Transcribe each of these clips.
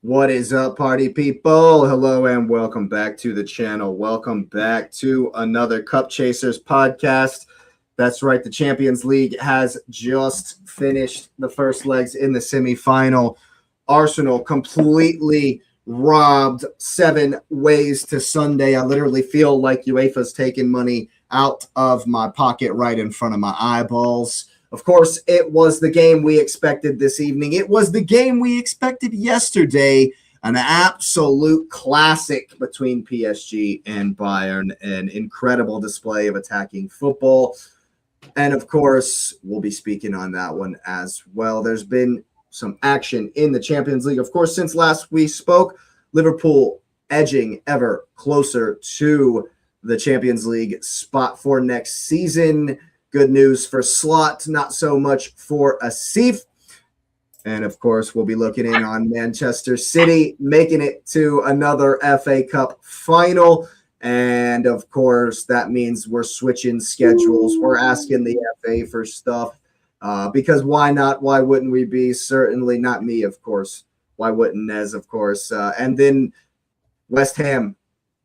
What is up, party people? Hello and welcome back to the channel. Welcome back to another Cup Chasers podcast. That's right, the Champions League has just finished the first legs in the semifinal. Arsenal completely robbed 7 ways to Sunday. I literally feel like UEFA's taking money out of my pocket right in front of my eyeballs. Of course, it was the game we expected this evening. It was the game we expected yesterday. An absolute classic between PSG and Bayern. An incredible display of attacking football. And of course, we'll be speaking on that one as well. There's been some action in the Champions League. Of course, since last we spoke, Liverpool edging ever closer to the Champions League spot for next season. Good news for Slot, not so much for Asif. And, of course, we'll be looking in on Manchester City, making it to another FA Cup final. And, of course, that means we're switching schedules. We're asking the FA for stuff because why not? Why wouldn't we be? Certainly not me, of course. Why wouldn't Nez, of course? And then West Ham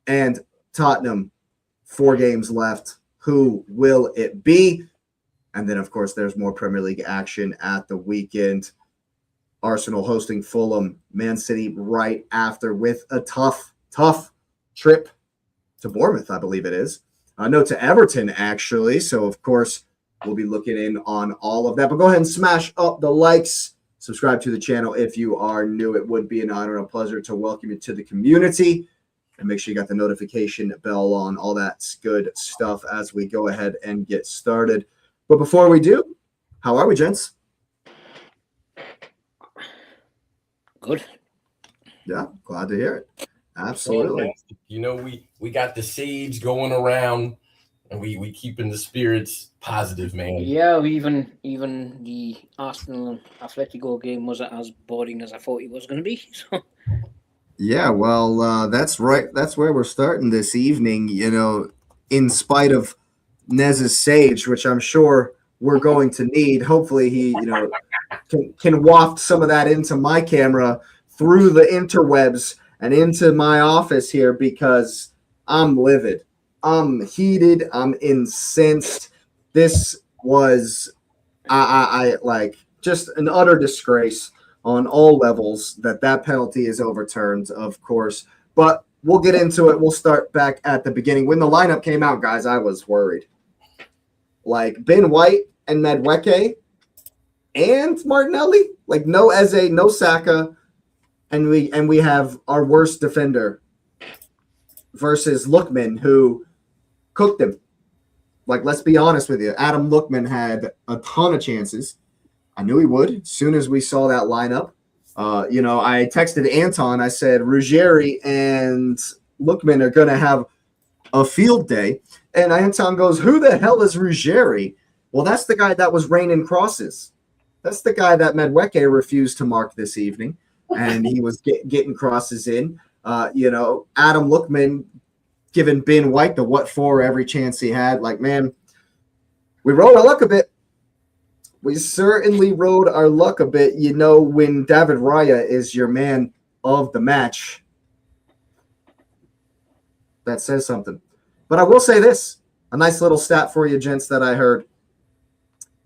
and Tottenham, 4 games left. Who will it be? And then, of course, there's more Premier League action at the weekend. Arsenal hosting Fulham, Man City right after with a tough trip to Bournemouth, I believe it is. No, to Everton, actually. So, of course, we'll be looking in on all of that. But go ahead and smash up the likes. Subscribe to the channel if you are new. It would be an honor and a pleasure to welcome you to the community. And make sure you got the notification bell on, all that good stuff as we go ahead and get started. But before we do, how are we, gents? Good. Yeah, glad to hear it. Absolutely. You know, we got the sage going around, and we keeping the spirits positive, man. Yeah, even the Arsenal Atletico game wasn't as boring as I thought it was going to be. So. Yeah, well, that's right. That's where we're starting this evening, you know, in spite of Nez's sage, which I'm sure we're going to need. Hopefully he, can waft some of that into my camera through the interwebs and into my office here because I'm livid. I'm heated. I'm incensed. This was, I like, just an utter disgrace on all levels that penalty is overturned, of course. But we'll get into it. We'll start back at the beginning. When the lineup came out, guys, I was worried. Like, Ben White and Madueke and Martinelli. Like, no Eze, no Saka. And we have our worst defender versus Lookman, who cooked him. Like, let's be honest with you. Adam Lookman had a ton of chances. I knew he would as soon as we saw that lineup. I texted Anton. I said, Ruggieri and Lookman are going to have a field day. And Anton goes, who the hell is Ruggieri? Well, that's the guy that was raining crosses. That's the guy that Madueke refused to mark this evening. And he was getting crosses in. Adam Lookman giving Ben White the what for every chance he had. Like, man, we rode our luck a bit. We certainly rode our luck a bit. You know, when David Raya is your man of the match, that says something. But I will say this, a nice little stat for you, gents, that I heard.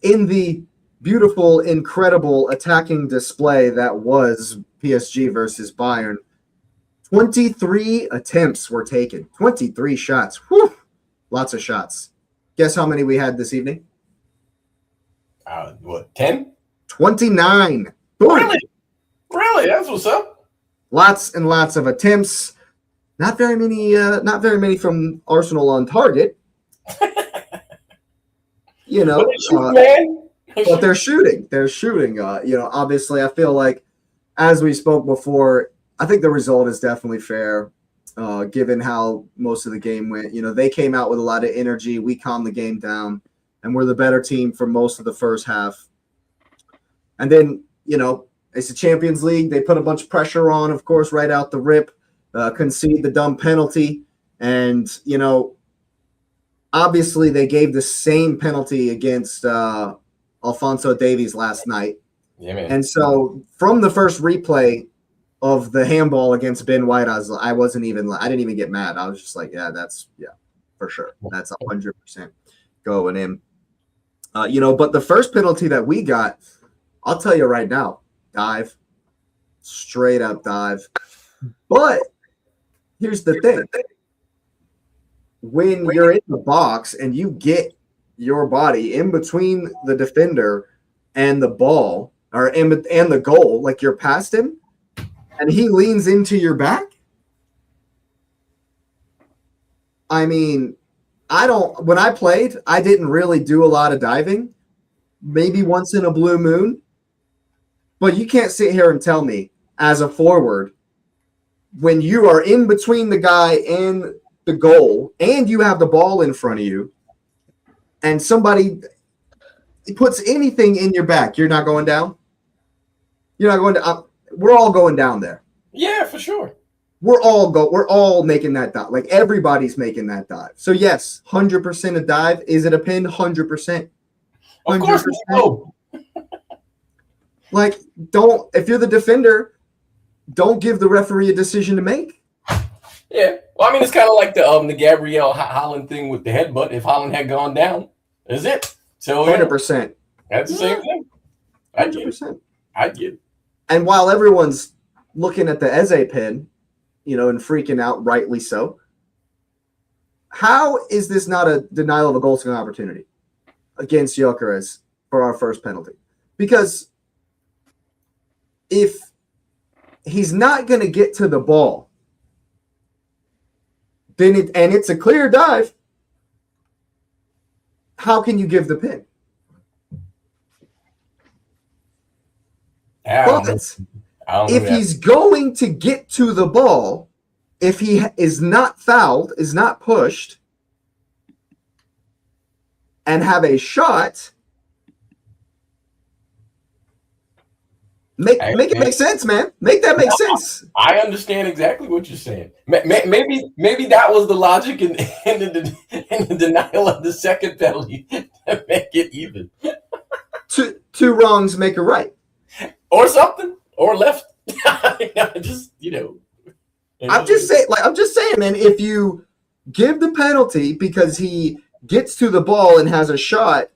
In the beautiful, incredible attacking display that was PSG versus Bayern, 23 attempts were taken. 23 shots. Whew. Lots of shots. Guess how many we had this evening? 10? 29. Really? That's what's up. Lots and lots of attempts. Not very many from Arsenal on target. But they're shooting. They're shooting. Obviously, I feel like, as we spoke before, I think the result is definitely fair, given how most of the game went. They came out with a lot of energy. We calmed the game down. And we're the better team for most of the first half. And then, it's the Champions League. They put a bunch of pressure on, of course, right out the rip, concede the dumb penalty. And, obviously they gave the same penalty against Alphonso Davies last night. Yeah, man. And so from the first replay, of the handball against Ben White, I didn't even get mad. I was just like, yeah, for sure. That's 100% going in. But the first penalty that we got, I'll tell you right now, dive, straight up dive. But here's the thing. When you're in the box and you get your body in between the defender and the ball, and the goal, like you're past him, and he leans into your back. I mean, when I played, I didn't really do a lot of diving, maybe once in a blue moon. But you can't sit here and tell me as a forward, when you are in between the guy and the goal and you have the ball in front of you and somebody puts anything in your back, you're not going down? You're not going to we're all going down there. Yeah, for sure. We're all making that dive. Like everybody's making that dive. So yes, 100% a dive. Is it a pin? 100%. Of course no. Like, if you're the defender, don't give the referee a decision to make. Yeah. Well, I mean, it's kind of like the Gabrielle Holland thing with the headbutt. If Holland had gone down, that's it. So 100%. That's the same thing. 100%. I get it. And while everyone's looking at the Eze pin, and freaking out, rightly so, how is this not a denial of a goal scoring opportunity against Gyökeres for our first penalty? Because if he's not going to get to the ball, then it's a clear dive, how can you give the pin? But if he's going to get to the ball, if he is not fouled, is not pushed, and have a shot, make it make sense, man. Make that make sense. I understand exactly what you're saying. Maybe that was the logic in the denial of the second penalty to make it even. Two wrongs make a right. Or something. Or left. Just, I'm just saying, man, if you give the penalty because he gets to the ball and has a shot,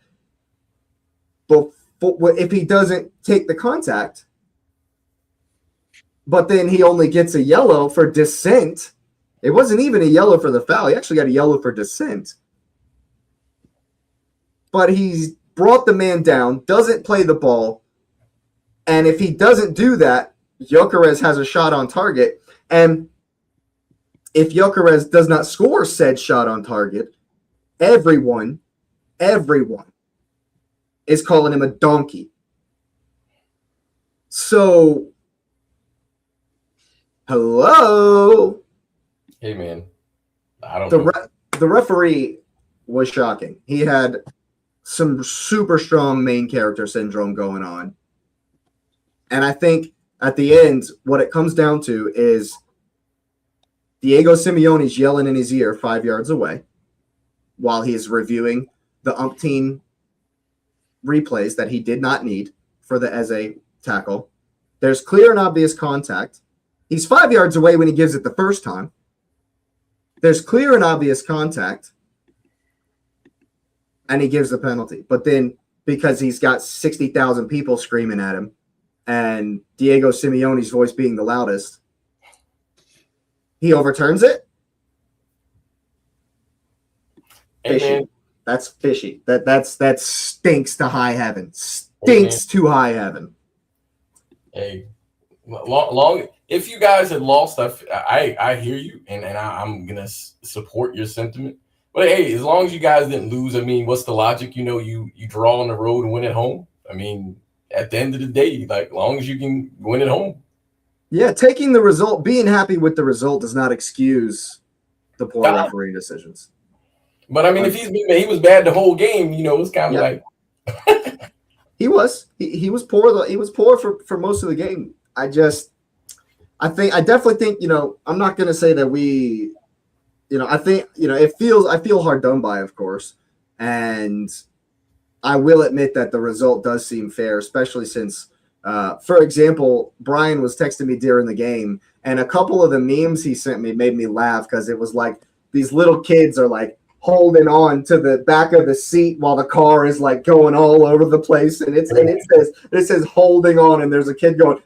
but if he doesn't take the contact, but then he only gets a yellow for dissent, it wasn't even a yellow for the foul. He actually got a yellow for dissent. But he's brought the man down, doesn't play the ball, and if he doesn't do that, Gyökeres has a shot on target. And if Gyökeres does not score said shot on target, everyone is calling him a donkey. So, hello? Hey, man. I don't know. The referee was shocking. He had some super strong main character syndrome going on. And I think at the end, what it comes down to is Diego Simeone's yelling in his ear 5 yards away while he's reviewing the umpteen replays that he did not need for the Eze tackle. There's clear and obvious contact. He's 5 yards away when he gives it the first time. There's clear and obvious contact, and he gives the penalty. But then because he's got 60,000 people screaming at him, and Diego Simeone's voice being the loudest, he overturns it. Fishy. That's fishy. That stinks to high heaven. Stinks to high heaven. Hey, long. If you guys had lost, I hear you, and I'm gonna support your sentiment. But hey, as long as you guys didn't lose, I mean, what's the logic? You draw on the road and win at home. I mean, at the end of the day, like, long as you can win at home. Yeah, taking the result, being happy with the result does not excuse the poor referee decisions. But I mean, if he was bad the whole game, it's kind of like he was poor. He was poor for most of the game. I definitely think, I'm not going to say that we, I think, I feel hard done by, of course. And I will admit that the result does seem fair, especially since For example, Brian was texting me during the game, and a couple of the memes he sent me made me laugh because it was like these little kids are like holding on to the back of the seat while the car is like going all over the place, and it says holding on, and there's a kid going.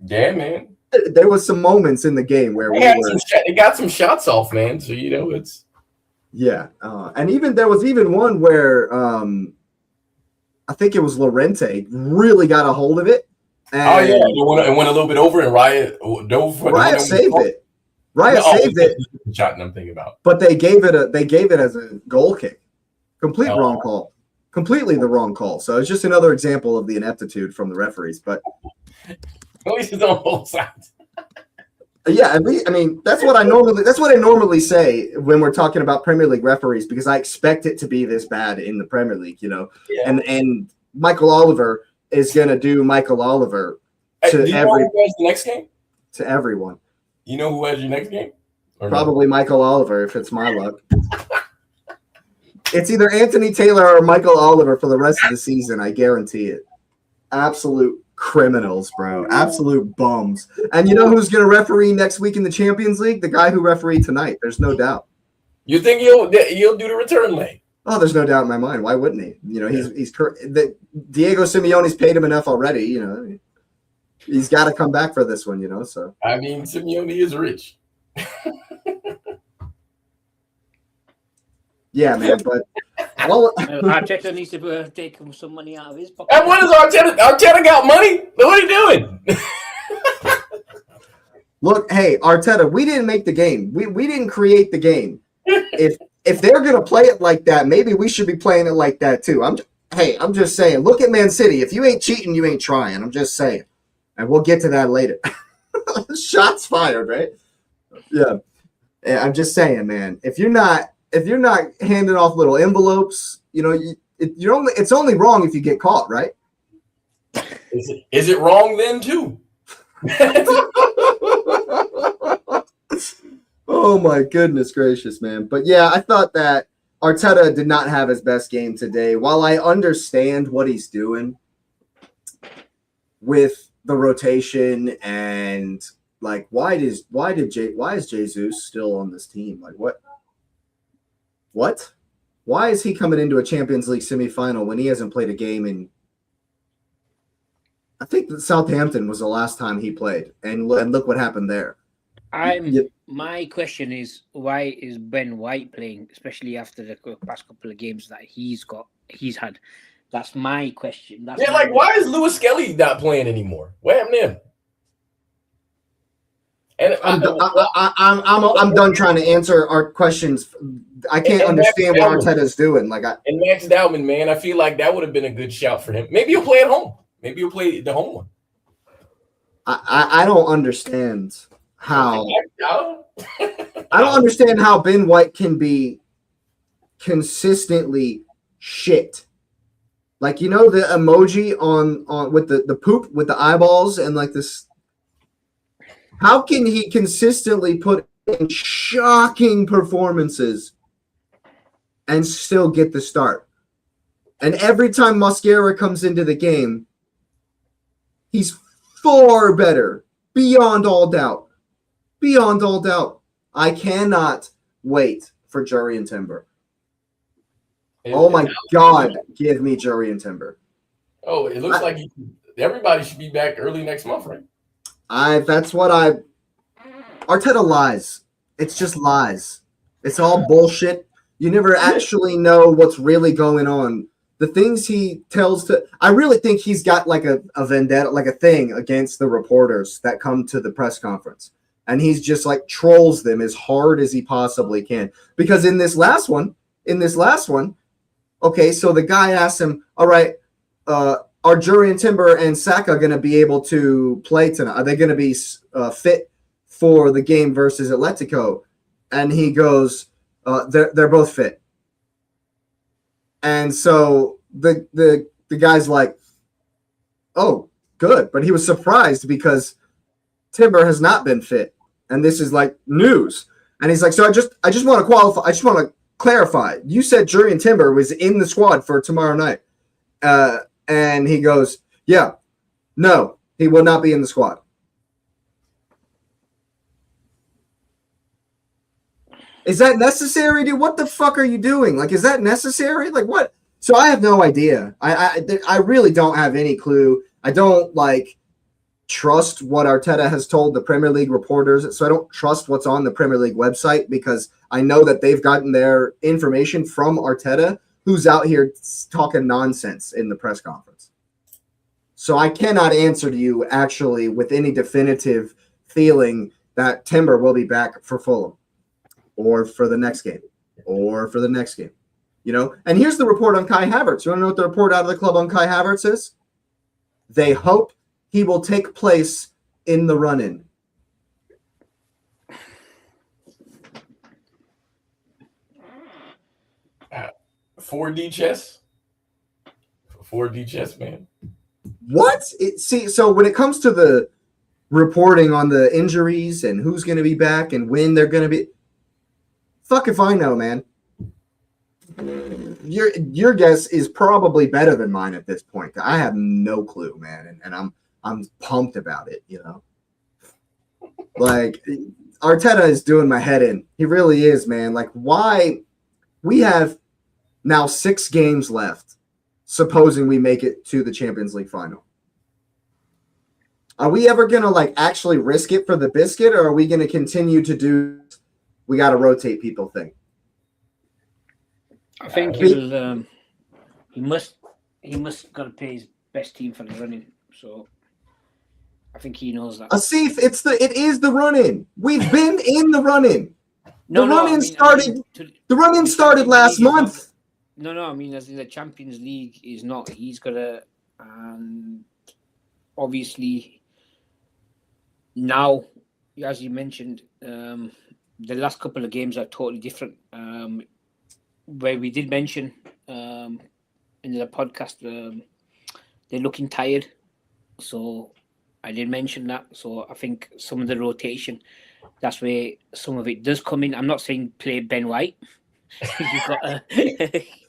Yeah, man. There was some moments in the game where they got some shots off, man. So it's and even there was even one where I think it was Lorente really got a hold of it. And it went a little bit over, and Riot dove. Riot saved it. Riot saved it. Shot I'm thinking about, but they gave it as a goal kick. Wrong call. Completely the wrong call. So it's just another example of the ineptitude from the referees. But at least it's on both sides. Yeah, at least, I mean that's what I normally say when we're talking about Premier League referees, because I expect it to be this bad in the Premier League, Yeah. And Michael Oliver is gonna do Michael Oliver to do you know who has the next game? To everyone. You know who has your next game? Probably Michael Oliver if it's my luck. It's either Anthony Taylor or Michael Oliver for the rest of the season. I guarantee it. Absolute criminals, bro. Absolute bums. And you know who's going to referee next week in the Champions League? The guy who refereed tonight. There's no doubt. You think he'll do the return leg? Oh, there's no doubt in my mind. Why wouldn't he? Diego Simeone's paid him enough already. He's got to come back for this one. So I mean, Simeone is rich. Yeah, man, but Arteta needs to take some money out of his pocket. And what is Arteta? Arteta got money? What are you doing? Look, hey, Arteta, we didn't make the game. We didn't create the game. If they're gonna play it like that, maybe we should be playing it like that too. I'm just saying. Look at Man City. If you ain't cheating, you ain't trying. I'm just saying, and we'll get to that later. Shots fired, right? Yeah, I'm just saying, man. If you're not handing off little envelopes, it's only wrong if you get caught, right? Is it wrong then too? Oh my goodness gracious, man. But yeah, I thought that Arteta did not have his best game today. While I understand what he's doing with the rotation and like why is Jesus still on this team? Like what? Why is he coming into a Champions League semifinal when he hasn't played a game in? I think that Southampton was the last time he played, and look what happened there. My question is, why is Ben White playing, especially after the past couple of games that he's had? That's my question. Why is Lewis Skelly not playing anymore? What happened to him? And I'm done trying to answer our questions. I can't understand what Arteta's doing. And Max Dowman, man, I feel like that would have been a good shout for him. Maybe he'll play at home. Maybe he'll play the home one. I don't understand how. I don't understand how Ben White can be consistently shit. Like the emoji on with the poop with the eyeballs and like this. How can he consistently put in shocking performances and still get the start? And every time Mosquera comes into the game, he's far better, beyond all doubt. Beyond all doubt. I cannot wait for Jurrien Timber. Oh my God, give me Jurrien Timber. Oh, it looks like everybody should be back early next month, right? Arteta lies. It's just lies. It's all bullshit. You never actually know what's really going on. The things he tells I really think he's got like a vendetta, like a thing against the reporters that come to the press conference. And he's just like trolls them as hard as he possibly can. Because in this last one, okay, so the guy asks him, all right, are Jurrien Timber and Saka going to be able to play tonight? Are they going to be fit for the game versus Atletico? And he goes, they're both fit. And so the guy's like, oh, good. But he was surprised because Timber has not been fit. And this is like news. And he's like, so I just want to qualify. I just want to clarify. You said Jurrien Timber was in the squad for tomorrow night. And he goes, yeah, No, he will not be in the squad. Is that necessary, dude? What the fuck are you doing? Like, is that necessary? Like, what? So I have no idea. I really don't have any clue. I don't trust what Arteta has told the Premier League reporters. So I don't trust what's on the Premier League website because I know that they've gotten their information from Arteta, who's out here talking nonsense in the press conference. So I cannot answer to you actually with any definitive feeling that Timber will be back for Fulham. Or for the next game. And here's the report on Kai Havertz. You want to know what the report out of the club on Kai Havertz is? They hope he will take place in the run-in. 4D chess? 4D chess, man. What? So when it comes to the reporting on the injuries and who's going to be back and when they're going to be, fuck if I know, man. Your guess is probably better than mine at this point. I have no clue, man, and I'm pumped about it. Arteta is doing my head in. He really is, man. Why? We have now 6 games left, supposing we make it to the Champions League final. Are we ever gonna actually risk it for the biscuit, or are we gonna continue to do? We got to rotate people thing. I think he must got to play his best team for the running. So I think he knows that. Asif, it is the run-in. We've been in the run-in. The run-in started last month. No. I mean, as in the Champions League is not. He's got to, obviously, now, as you mentioned, the last couple of games are totally different. Where we did mention in the podcast, they're looking tired. So I did mention that. So I think some of the rotation, that's where some of it does come in. I'm not saying play Ben White. You've got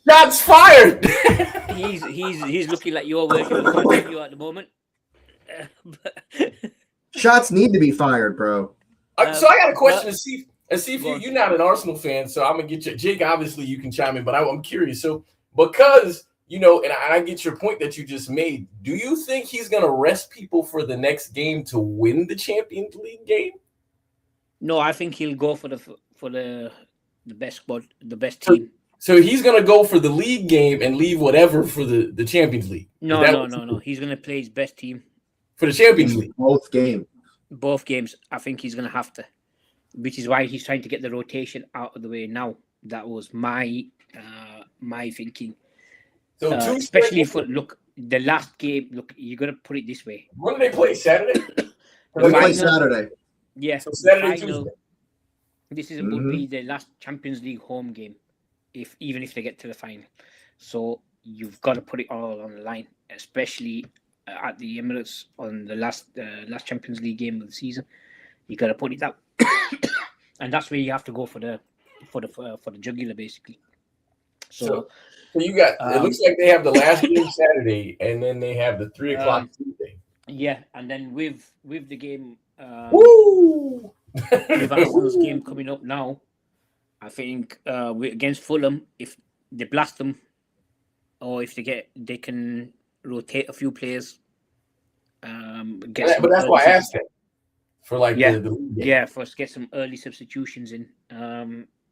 Shots fired. he's looking like you're working with you at the moment. Shots need to be fired, bro. So I got a question to see. And see if you're not an Arsenal fan, so I'm gonna get you. Jake, obviously you can chime in, but I'm curious. So because and I get your point that you just made. Do you think he's gonna rest people for the next game to win the Champions League game? No, I think he'll go for the best squad, the best team. So he's gonna go for the league game and leave whatever for the Champions League. No. He's gonna play his best team for the Champions League. Both games. I think he's gonna have to. Which is why he's trying to get the rotation out of the way now. That was my thinking. So especially for the last game. Look, you got to put it this way. When do they play? Saturday. They play Saturday. Yeah. So Saturday, Tuesday. This would be the last Champions League home game, even if they get to the final. So you've got to put it all on the line, especially at the Emirates on the last Champions League game of the season. You got to put it out. And that's where you have to go for the jugular, basically. So you got. It looks like they have the last game Saturday, and then they have the 3:00 Tuesday. Yeah, and then with the game, Woo! with Arsenal's game coming up now, I think against Fulham, if they blast them, or if they can rotate a few players. But that's why I asked that. For get some early substitutions in.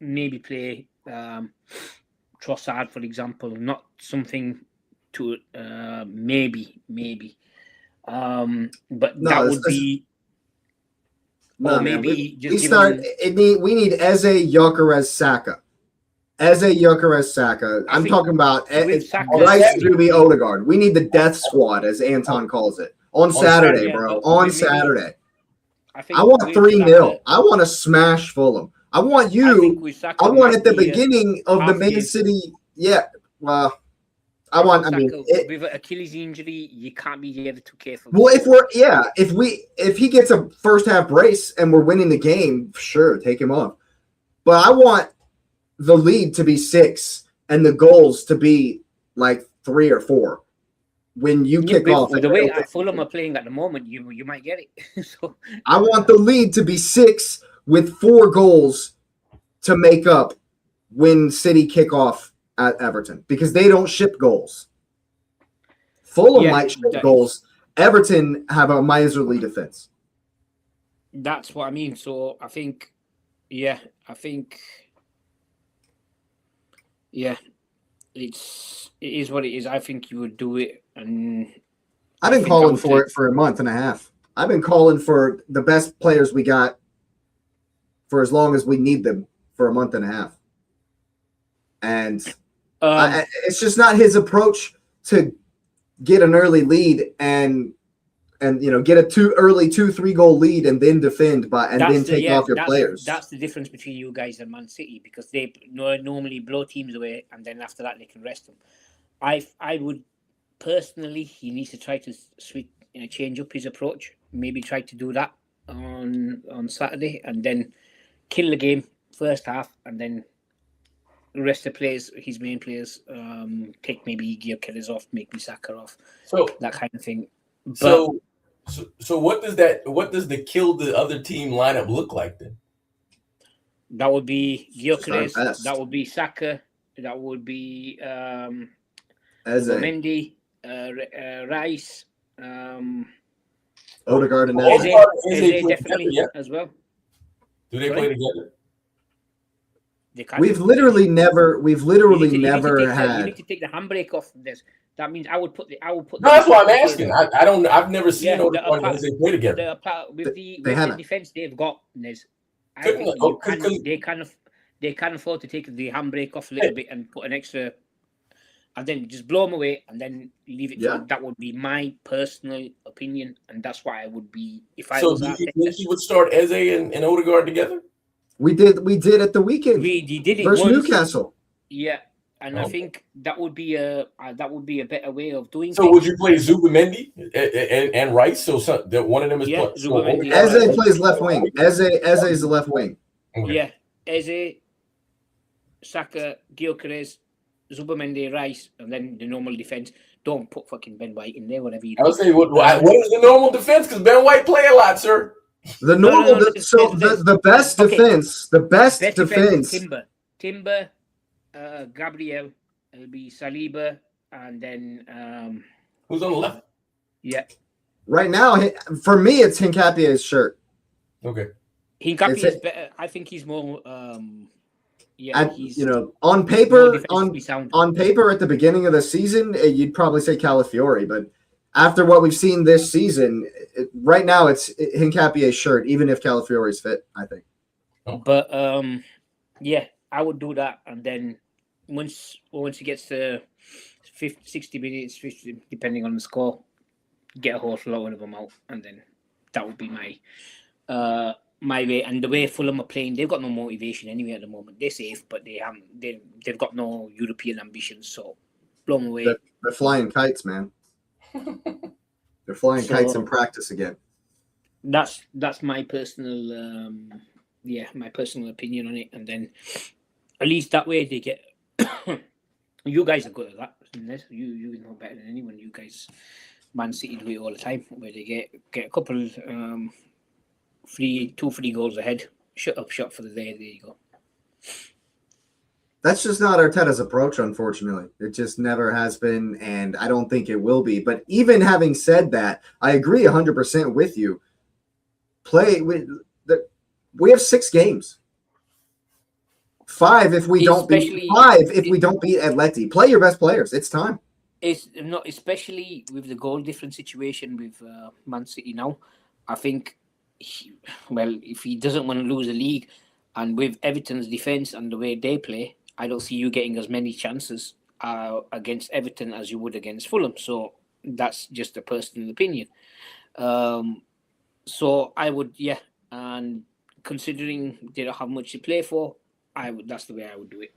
Maybe play Trossard, for example, not something to maybe. But that would be. No, maybe we need Eze, Gyökeres, Saka. I'm talking about Rice, Juby, Odegaard. We need the death squad, as Anton calls it, on Saturday, bro. On Saturday. I want 3-0. I want to smash Fulham. I want at the beginning of the Man City. Yeah. Well, with Achilles injury, you can't be ever too careful. Well, if he gets a first half brace and we're winning the game, sure, take him off. But I want the lead to be 6 and the goals to be 3 or 4. when you kick off. The way Fulham are playing at the moment, you might get it. So I want the lead to be 6 with 4 goals to make up when City kick off at Everton because they don't ship goals. Fulham might ship goals. Everton have a miserly defense. That's what I mean. So I think, it is what it is. I think you would do it, and I've been calling for it for a month and a half. I've been calling for the best players we got for as long as we need them for a month and a half, and it's just not his approach to get an early lead and get a 2-3 goal lead and then defend then take off your players. That's the difference between you guys and Man City because they normally blow teams away and then after that they can rest them. I would personally, he needs to try to change up his approach. Maybe try to do that on Saturday and then kill the game first half and then rest the players, his main players, take maybe Gyökeres off, maybe Saka off, so that kind of thing. But, so what does the kill the other team lineup look like then? That would be Gyökeres, that would be Saka, that would be Mendy, Rice, Odegaard and Eze definitely as well. Do they play together? We've literally never had. You need to take the handbrake off from this. That means I would put. No, that's why I'm asking. I've never seen Odegaard and Eze play together. With the defense they've got, they can afford to take the handbrake off a little bit and put an extra, and then just blow them away and then leave it. Yeah. That would be my personal opinion, and that's why I would be if I. So do you think you would start Eze and Odegaard together? We did at the weekend. We did it versus Newcastle. Yeah, and I think that would be a better way of doing. So would you play Zubimendi and Rice? So that one of them is Eze plays left wing. Eze is the left wing. Okay. Yeah, Eze, Saka, Gyökeres, Zubimendi, Rice, and then the normal defense. Don't put fucking Ben White in there. Whatever you do. I would say what is the normal defense? Because Ben White play a lot, sir. The normal, the best defense, defense. Timber, Gabriel, it'll be Saliba, and then who's on the left? Yeah. Right now, for me, it's Hincapie's shirt. Okay. Hincapie is better. I think he's more. He's on paper, on paper at the beginning of the season, you'd probably say Calafiori, but after what we've seen this season, right now it's Hincapie's shirt, even if Calafiori's fit, I think. But I would do that, and then once he gets to 50, 60 minutes, 50, depending on the score, get a whole lot of them out, and then that would be my way. And the way Fulham are playing, they've got no motivation anyway at the moment. They're safe, but they've got no European ambitions, so blow them away. They're flying kites, man. They're flying kites in practice again. That's my personal my personal opinion on it, and then at least that way they get. You guys are good at that. You know better than anyone. You guys, Man City do it all the time, where they get a couple 2-3 goals ahead. Shut up shop for the day. There you go. That's just not Arteta's approach, unfortunately. It just never has been, and I don't think it will be. But even having said that, I agree 100% with you. We have 6 games. 5 if we don't beat Atleti. Play your best players. It's time. It's not, especially with the goal difference situation with Man City now. I think, if he doesn't want to lose the league, and with Everton's defense and the way they play, I don't see you getting as many chances against Everton as you would against Fulham. So that's just a personal opinion. So I would, and considering they don't have much to play for, that's the way I would do it.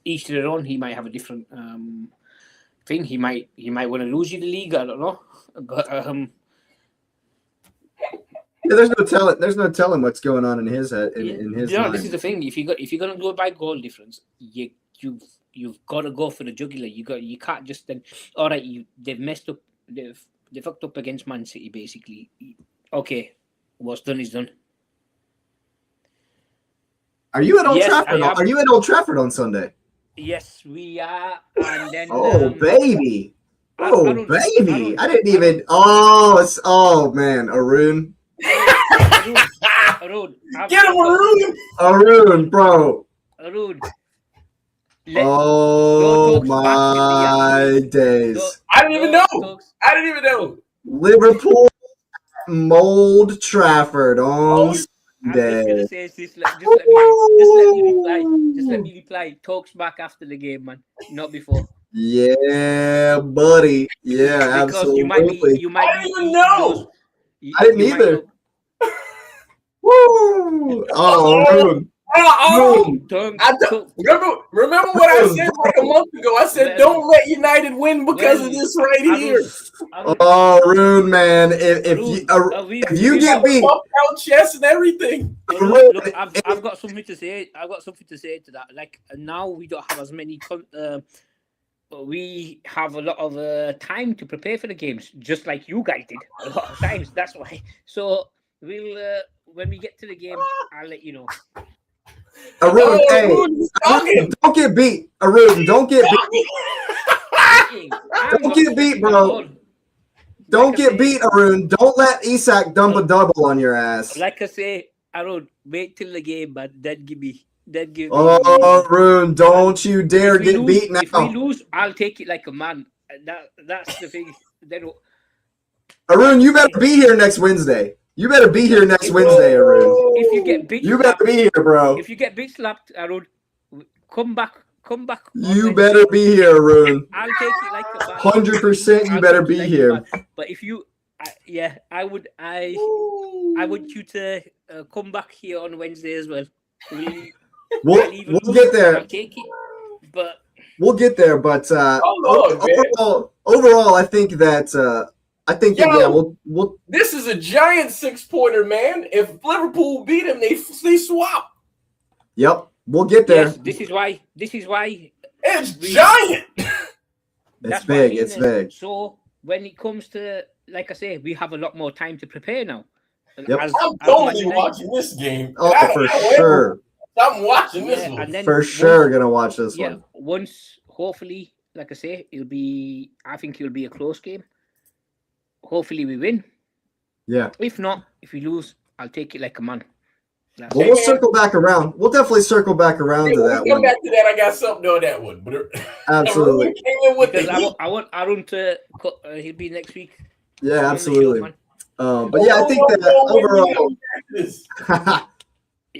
Each to their own. He might have a different thing. He might want to lose you the league. I don't know, but there's no telling what's going on in his head. In his mind. This is the thing. If you're gonna do it by goal difference, you you've got to go for the jugular. You can't just then. All right, they've messed up. They fucked up against Man City basically. Okay, what's done is done. Are you at Old Yes, Trafford? I am. Are you at Old Trafford on Sunday? Yes, we are. And then Oh baby. I Oh don't- baby. I didn't I even. Oh man, Arun. Arun, Get him, Arun! Arun, bro. Arun. Oh talks back with the my absolute- days. I didn't even No know. talks- I didn't even know. Liverpool Mold Trafford on I'm just Sunday. gonna say is this. Just let me reply. Just let me reply. Talks back after the game, man. Not before. Yeah, buddy. Yeah, Because absolutely. you might be. I didn't even eating know. those- I didn't you might either. not- Woo! Oh, Arun. Arun. Don't- I don't, remember what I said like a month ago? I said, don't let United win because of this right here. Oh, Arun, man. If you get beat, out chest and everything. Look, I've got something to say. I've got something to say to that. Like now, we don't have as many. We have a lot of time to prepare for the games, just like you guys did a lot of times. That's why. So we'll when we get to the game, I'll let you know. Arun, hey, Arun, don't get beat. Arun, don't get beat. Don't get beat, bro. Don't get beat, Arun. Don't let Isak dump a double on your ass. Like I say, Arun, wait till the game, man. Then give me. Oh, Arun, don't you dare get beat now. If we lose, I'll take it like a man. That's the thing. Arun, you better be here next Wednesday. You better be here next Wednesday, Arun. If you get beat, you better be here, bro. If you get beat slapped, Arun, come back. You better be here, Arun. I'll take it like a man. 100%. You better be here. But if you, I want you to come back here on Wednesday as well. We'll get there. I'll take it, but we'll get there. But overall, I think that. We'll. This is a giant 6-pointer, man. If Liverpool beat him, they swap. Yep, we'll get there. Yes, this is why. It's giant. It's big. It's big. So when it comes to, like I say, we have a lot more time to prepare now. Yep. I'm totally watching this game. Oh, for sure. I'm watching this one. And then for sure, gonna watch this one. Once, hopefully, like I say, I think it'll be a close game. Hopefully we win. Yeah. If not, if we lose, I'll take it like a man. We'll circle back around. We'll definitely circle back around to that one. Come back to that. I got something on that one. But absolutely. I want Arun to. He'll be next week. Yeah, absolutely. But yeah, I think that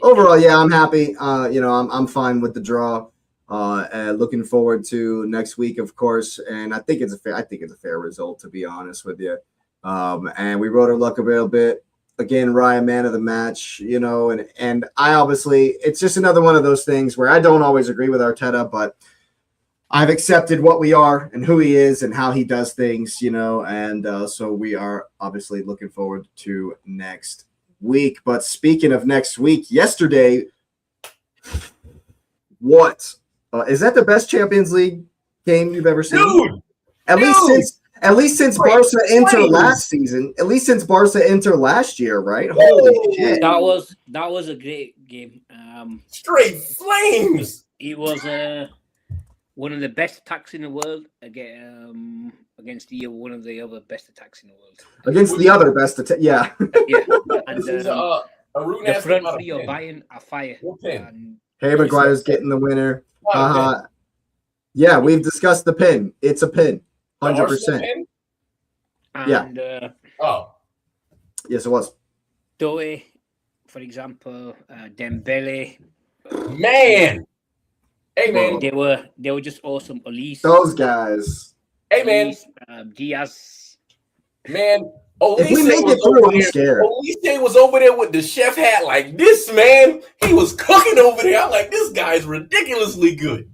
overall, yeah, I'm happy. I'm fine with the draw. And looking forward to next week, of course. And I think it's a fair result, to be honest with you. And we rode our luck a little bit. Again, Ryan, man of the match, and I obviously, it's just another one of those things where I don't always agree with Arteta, but I've accepted what we are and who he is and how he does things, and so we are obviously looking forward to next week. But speaking of next week, yesterday, what? Is that the best Champions League game you've ever seen? Dude, At least since Barca Inter last season. At least since Barca Inter last year, right? Holy shit! That was a great game. Straight flames. It was one of the best attacks in the world against one of the other best attacks in the world. Against the other best attack, yeah. Yeah. And the front three of Bayern are fire. Harry Maguire's getting the winner. Yeah, we've discussed the pin. It's a pin. 100%. And, yes, it was. Doe, for example, Dembele. Man. Hey, man. They were just awesome. Elise. Those guys. Hey, man. Diaz. Man. If we make it through, I'm scared. Olise was over there with the chef hat like this, man. He was cooking over there. I'm like, this guy's ridiculously good.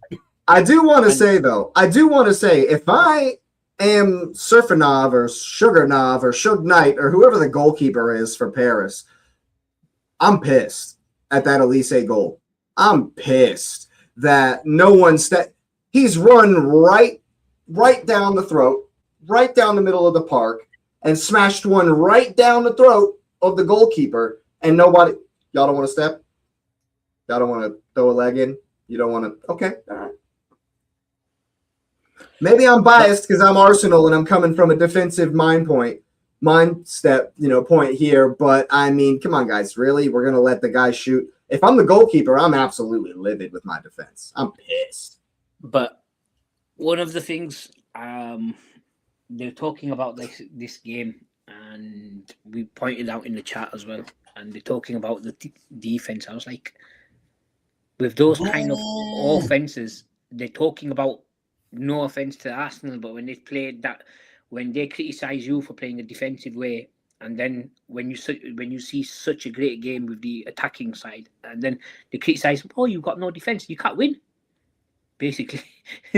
I do want to say, though, if I am Surfanov or Sugarnov or Shug Knight or whoever the goalkeeper is for Paris, I'm pissed at that Elise goal. I'm pissed that no one's he's run right down the throat, right down the middle of the park, and smashed one right down the throat of the goalkeeper, and nobody. Y'all don't want to step? Y'all don't want to throw a leg in? You don't want to? Okay, all right. Maybe I'm biased because I'm Arsenal and I'm coming from a defensive mindset, point here. But I mean, come on, guys, really? We're gonna let the guy shoot? If I'm the goalkeeper, I'm absolutely livid with my defense. I'm pissed. But one of the things they're talking about this game, and we pointed out in the chat as well, and they're talking about the defense. I was like, with those kind of offenses, they're talking about. No offense to Arsenal, but when they criticize you for playing a defensive way, and then when you see such a great game with the attacking side, and then they criticize, oh, you've got no defense, you can't win, basically.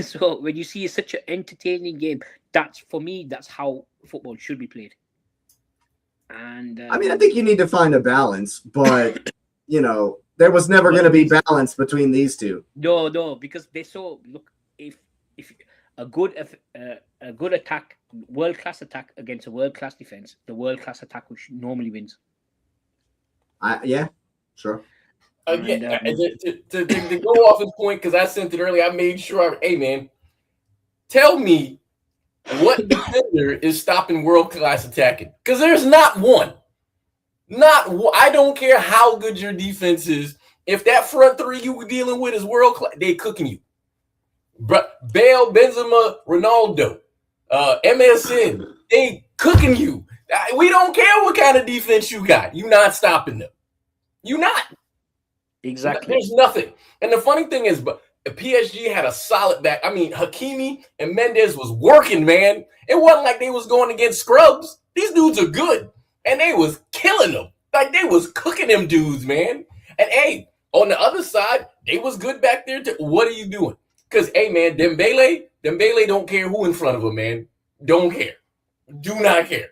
So when you see such an entertaining game, that's how football should be played. And I mean, I think you need to find a balance, but there was never going to be balance between these two. No, because if a good attack, world class attack against a world class defense, the world class attack normally wins. Yeah, sure. Again, to go off his point, because I sent it earlier, I made sure. Hey man, tell me what defender is stopping world class attacking? Because there's not one. Not one. I don't care how good your defense is. If that front three you were dealing with is world class, they cooking you. Bale, Benzema, Ronaldo, MSN, they cooking you. We don't care what kind of defense you got. You're not stopping them. You're not. Exactly. There's nothing. And the funny thing is, but PSG had a solid back. I mean, Hakimi and Mendes was working, man. It wasn't like they was going against scrubs. These dudes are good. And they was killing them. Like, they was cooking them dudes, man. And, hey, on the other side, they was good back there too. What are you doing? Because, hey, man, Dembele don't care who in front of him, man. Don't care. Do not care.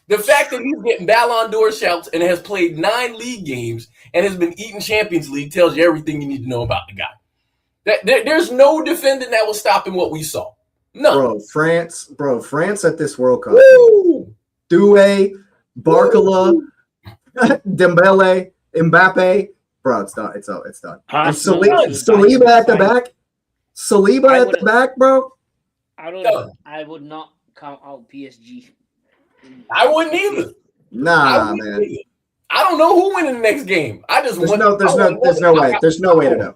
The fact that he's getting Ballon d'Or shouts and has played 9 league games and has been eating Champions League tells you everything you need to know about the guy. There's no defending that was stopping what we saw. No. France at this World Cup. Woo! Doué, Barcola, Dembele, Mbappe. Bro, it's done. It's done. Saliba at the back. Saliba at the back, bro. I would not count out PSG. I wouldn't either. Man. Either. I don't know who win in the next game. There's no way. There's no way to know.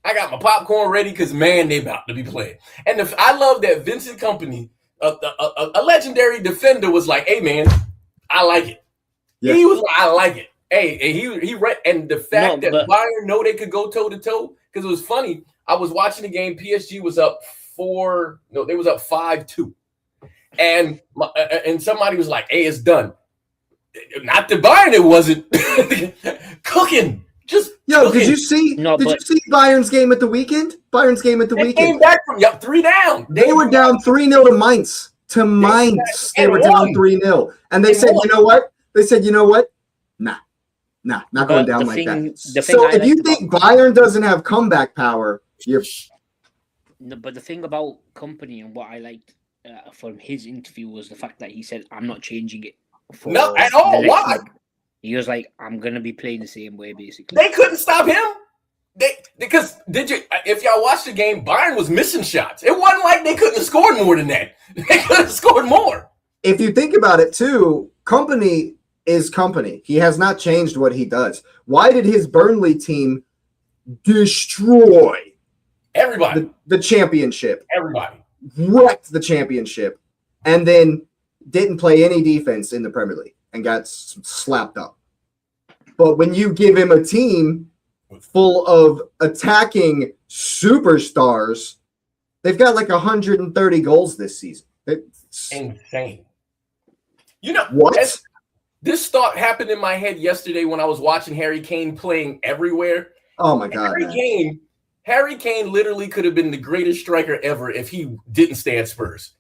I got my popcorn ready because, man, they about to be playing. And I love that Vincent Kompany, a legendary defender, was like, hey, man, I like it. Yeah. He was like, I like it. Hey, he read, and the fact that Bayern know they could go toe-to-toe, because it was funny. I was watching the game. PSG was up 5-2. And somebody was like, hey, it's done. Not the Bayern, it wasn't. Cooking. Just cooking. Did you see Bayern's game at the weekend? They came back from 3 down. They were down 3-0 to Mainz. They were down 3-0. And they said, you know what? Nah, not going down like that. So if you think Bayern doesn't have comeback power, you're... No, but the thing about Kompany and what I liked from his interview was the fact that he said, I'm not changing it. Not at all. Why? He was like, I'm going to be playing the same way, basically. They couldn't stop him. If y'all watched the game, Bayern was missing shots. It wasn't like they couldn't have scored more than that. They could have scored more. If you think about it, too, Kompany is Kompany. He has not changed what he does. Why did his Burnley team destroy everybody? The championship. Everybody. Wrecked the championship. And then didn't play any defense in the Premier League and got slapped up. But when you give him a team full of attacking superstars, they've got like 130 goals this season. It's insane. You know what? This thought happened in my head yesterday when I was watching Harry Kane playing everywhere. Oh my God. Harry Kane literally could have been the greatest striker ever if he didn't stay at Spurs.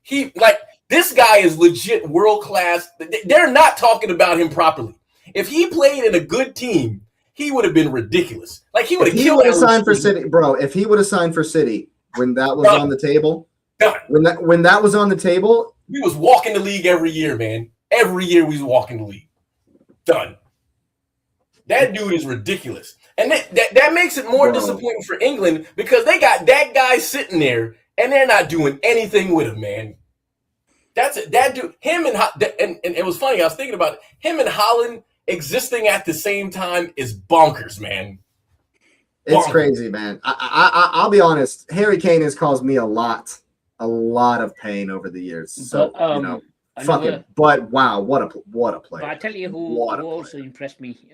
This guy is legit world class. They're not talking about him properly. If he played in a good team, he would have been ridiculous. Like he would If have he killed. would have signed for City, bro. If he would have signed for City when that was on the table, when that was on the table, we was walking the league every year, man. Every year we was walking the league. Done. That dude is ridiculous. And that makes it more disappointing for England because they got that guy sitting there and they're not doing anything with him, man. That dude, him and it was funny. I was thinking about it. Him and Holland existing at the same time is bonkers, man. It's crazy, man. I'll be honest. Harry Kane has caused me a lot of pain over the years. So fuck him. But wow, what a player. But I tell you who also impressed me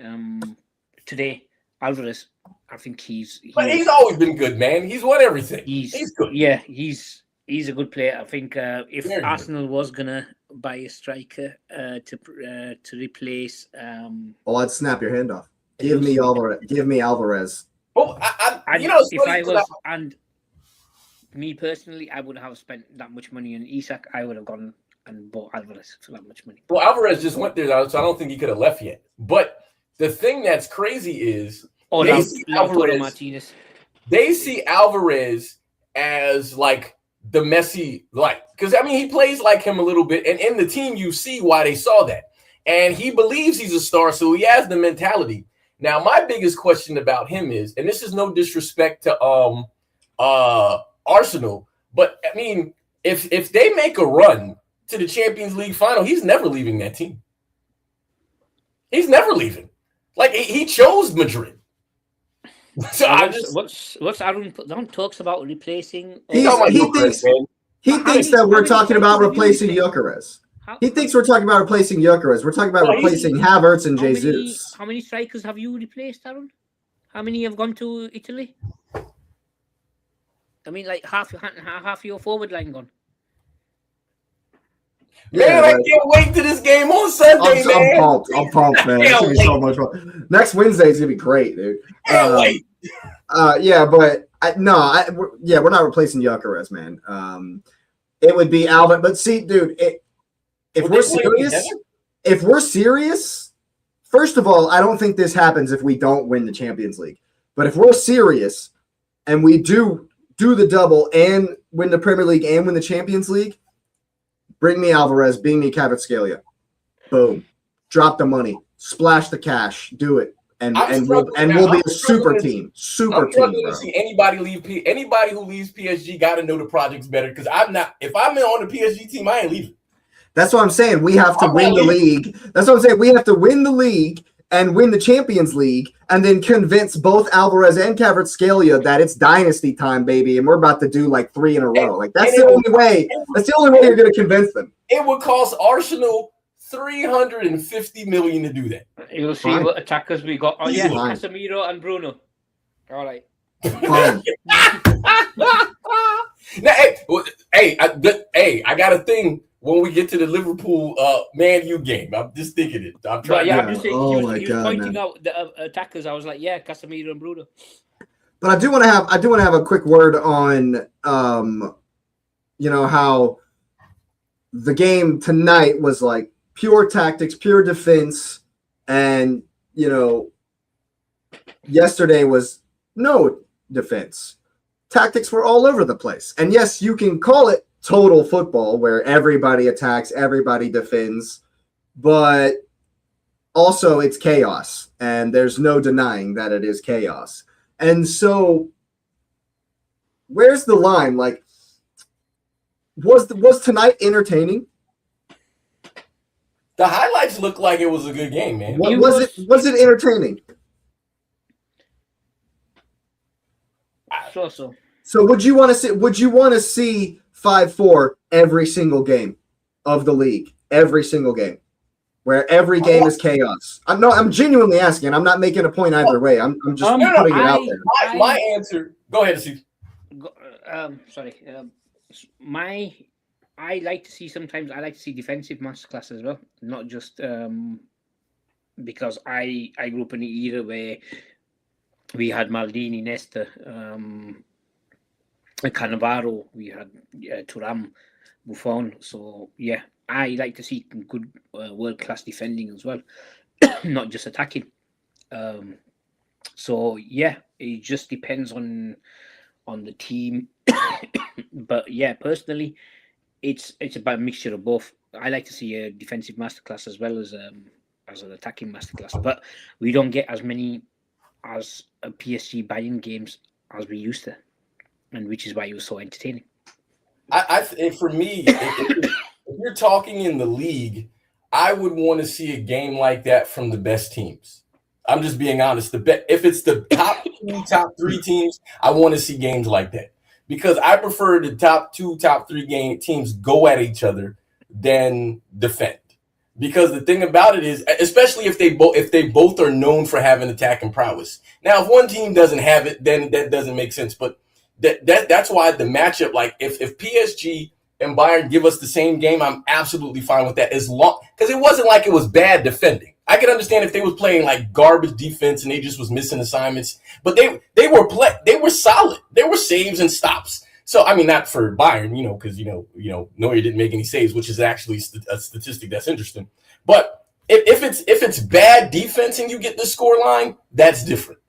today, Alvarez. I think he's always been good, man. He's won everything. He's good. Yeah, he's a good player. I think if Arsenal was gonna buy a striker to replace, I'd snap your hand off. Give me Alvarez. Oh, and me personally, I wouldn't have spent that much money on Isak. I would have gone and bought Alvarez for that much money. Well, Alvarez just went there, so I don't think he could have left yet. But the thing that's crazy is they see Alvarez as like the Messi, because I mean he plays like him a little bit, and in the team you see why they saw that, and he believes he's a star, so he has the mentality. Now, my biggest question about him is, and this is no disrespect to Arsenal, but I mean, if they make a run to the Champions League final, he's never leaving that team. He's never leaving. Like he chose Madrid. So what's Aaron talks about replacing? He thinks that we're talking about replacing Gyökeres. He thinks we're talking about replacing Gyökeres. We're talking about replacing Havertz and Jesus. How many strikers have you replaced, Aaron? How many have gone to Italy? I mean, like half your forward line gone. Man, I can't wait to this game on Sunday, man. I'm pumped, man. It's gonna be so much fun. Next Wednesday is gonna be great, dude. Can't wait. Yeah, but we're not replacing Gyökeres, man. It would be Alvin, but see, dude, if we're serious, first of all, I don't think this happens if we don't win the Champions League. But if we're serious and we do the double and win the Premier League and win the Champions League, bring me Alvarez, bring me Kvaratskhelia. Boom. Drop the money. Splash the cash. Do it. And we'll be a super team. I'm struggling to see anybody leave. Anybody who leaves PSG got to know the project's better because I'm not. If I'm on the PSG team, I ain't leaving. That's what I'm saying. We have to win the league. That's what I'm saying. We have to win the league and win the Champions League and then convince both Alvarez and Kvaratskhelia that it's dynasty time, baby, and we're about to do like 3 in a row. Like that's the only way. That's the only way you're going to convince them. It would cost Arsenal $350 million to do that. You'll see what attackers we got. Oh yeah, Casemiro and Bruno. All right. Now, I got a thing. When we get to the Liverpool Man U game, I'm just thinking it. I'm trying. I'm just saying. He was pointing out the attackers. I was like, yeah, Casemiro and Bruno. But I do want to have a quick word on, how the game tonight was like pure tactics, pure defense, and yesterday was no defense. Tactics were all over the place, and yes, you can call it total football where everybody attacks, everybody defends, but also it's chaos, and there's no denying that it is chaos. And so where's the line? Like, was tonight entertaining? The highlights look like it was a good game, man. Was it entertaining? So would you want to see 5-4 every single game of the league, every single game, where every game is chaos? I'm genuinely asking. I'm not making a point either way. I'm just putting it out there. My answer. Go ahead, Steve. I like to see sometimes. I like to see defensive masterclass as well, not just because I grew up in the era where we had Maldini, Nesta, Cannavaro, we had Thuram, Buffon. So yeah, I like to see good world-class defending as well, not just attacking. So yeah, it just depends on the team. But yeah, personally, it's about a mixture of both. I like to see a defensive masterclass as well as an attacking masterclass, but we don't get as many as a PSG Bayern games as we used to, and which is why it was so entertaining. For me, if you're talking in the league, I would want to see a game like that from the best teams. I'm just being honest. If it's the top 2, top 3 teams, I want to see games like that because I prefer the top 2, top 3 teams go at each other than defend. Because the thing about it is, especially if they both are known for having attacking prowess. Now, if one team doesn't have it, then that doesn't make sense. But that's why the matchup, like if PSG and Bayern give us the same game, I'm absolutely fine with that. As long because it wasn't like it was bad defending. I could understand if they was playing like garbage defense and they just was missing assignments, but they were solid. There were saves and stops. So I mean, not for Bayern, because Neuer didn't make any saves, which is actually a statistic that's interesting. But if it's bad defense and you get the score line, that's different.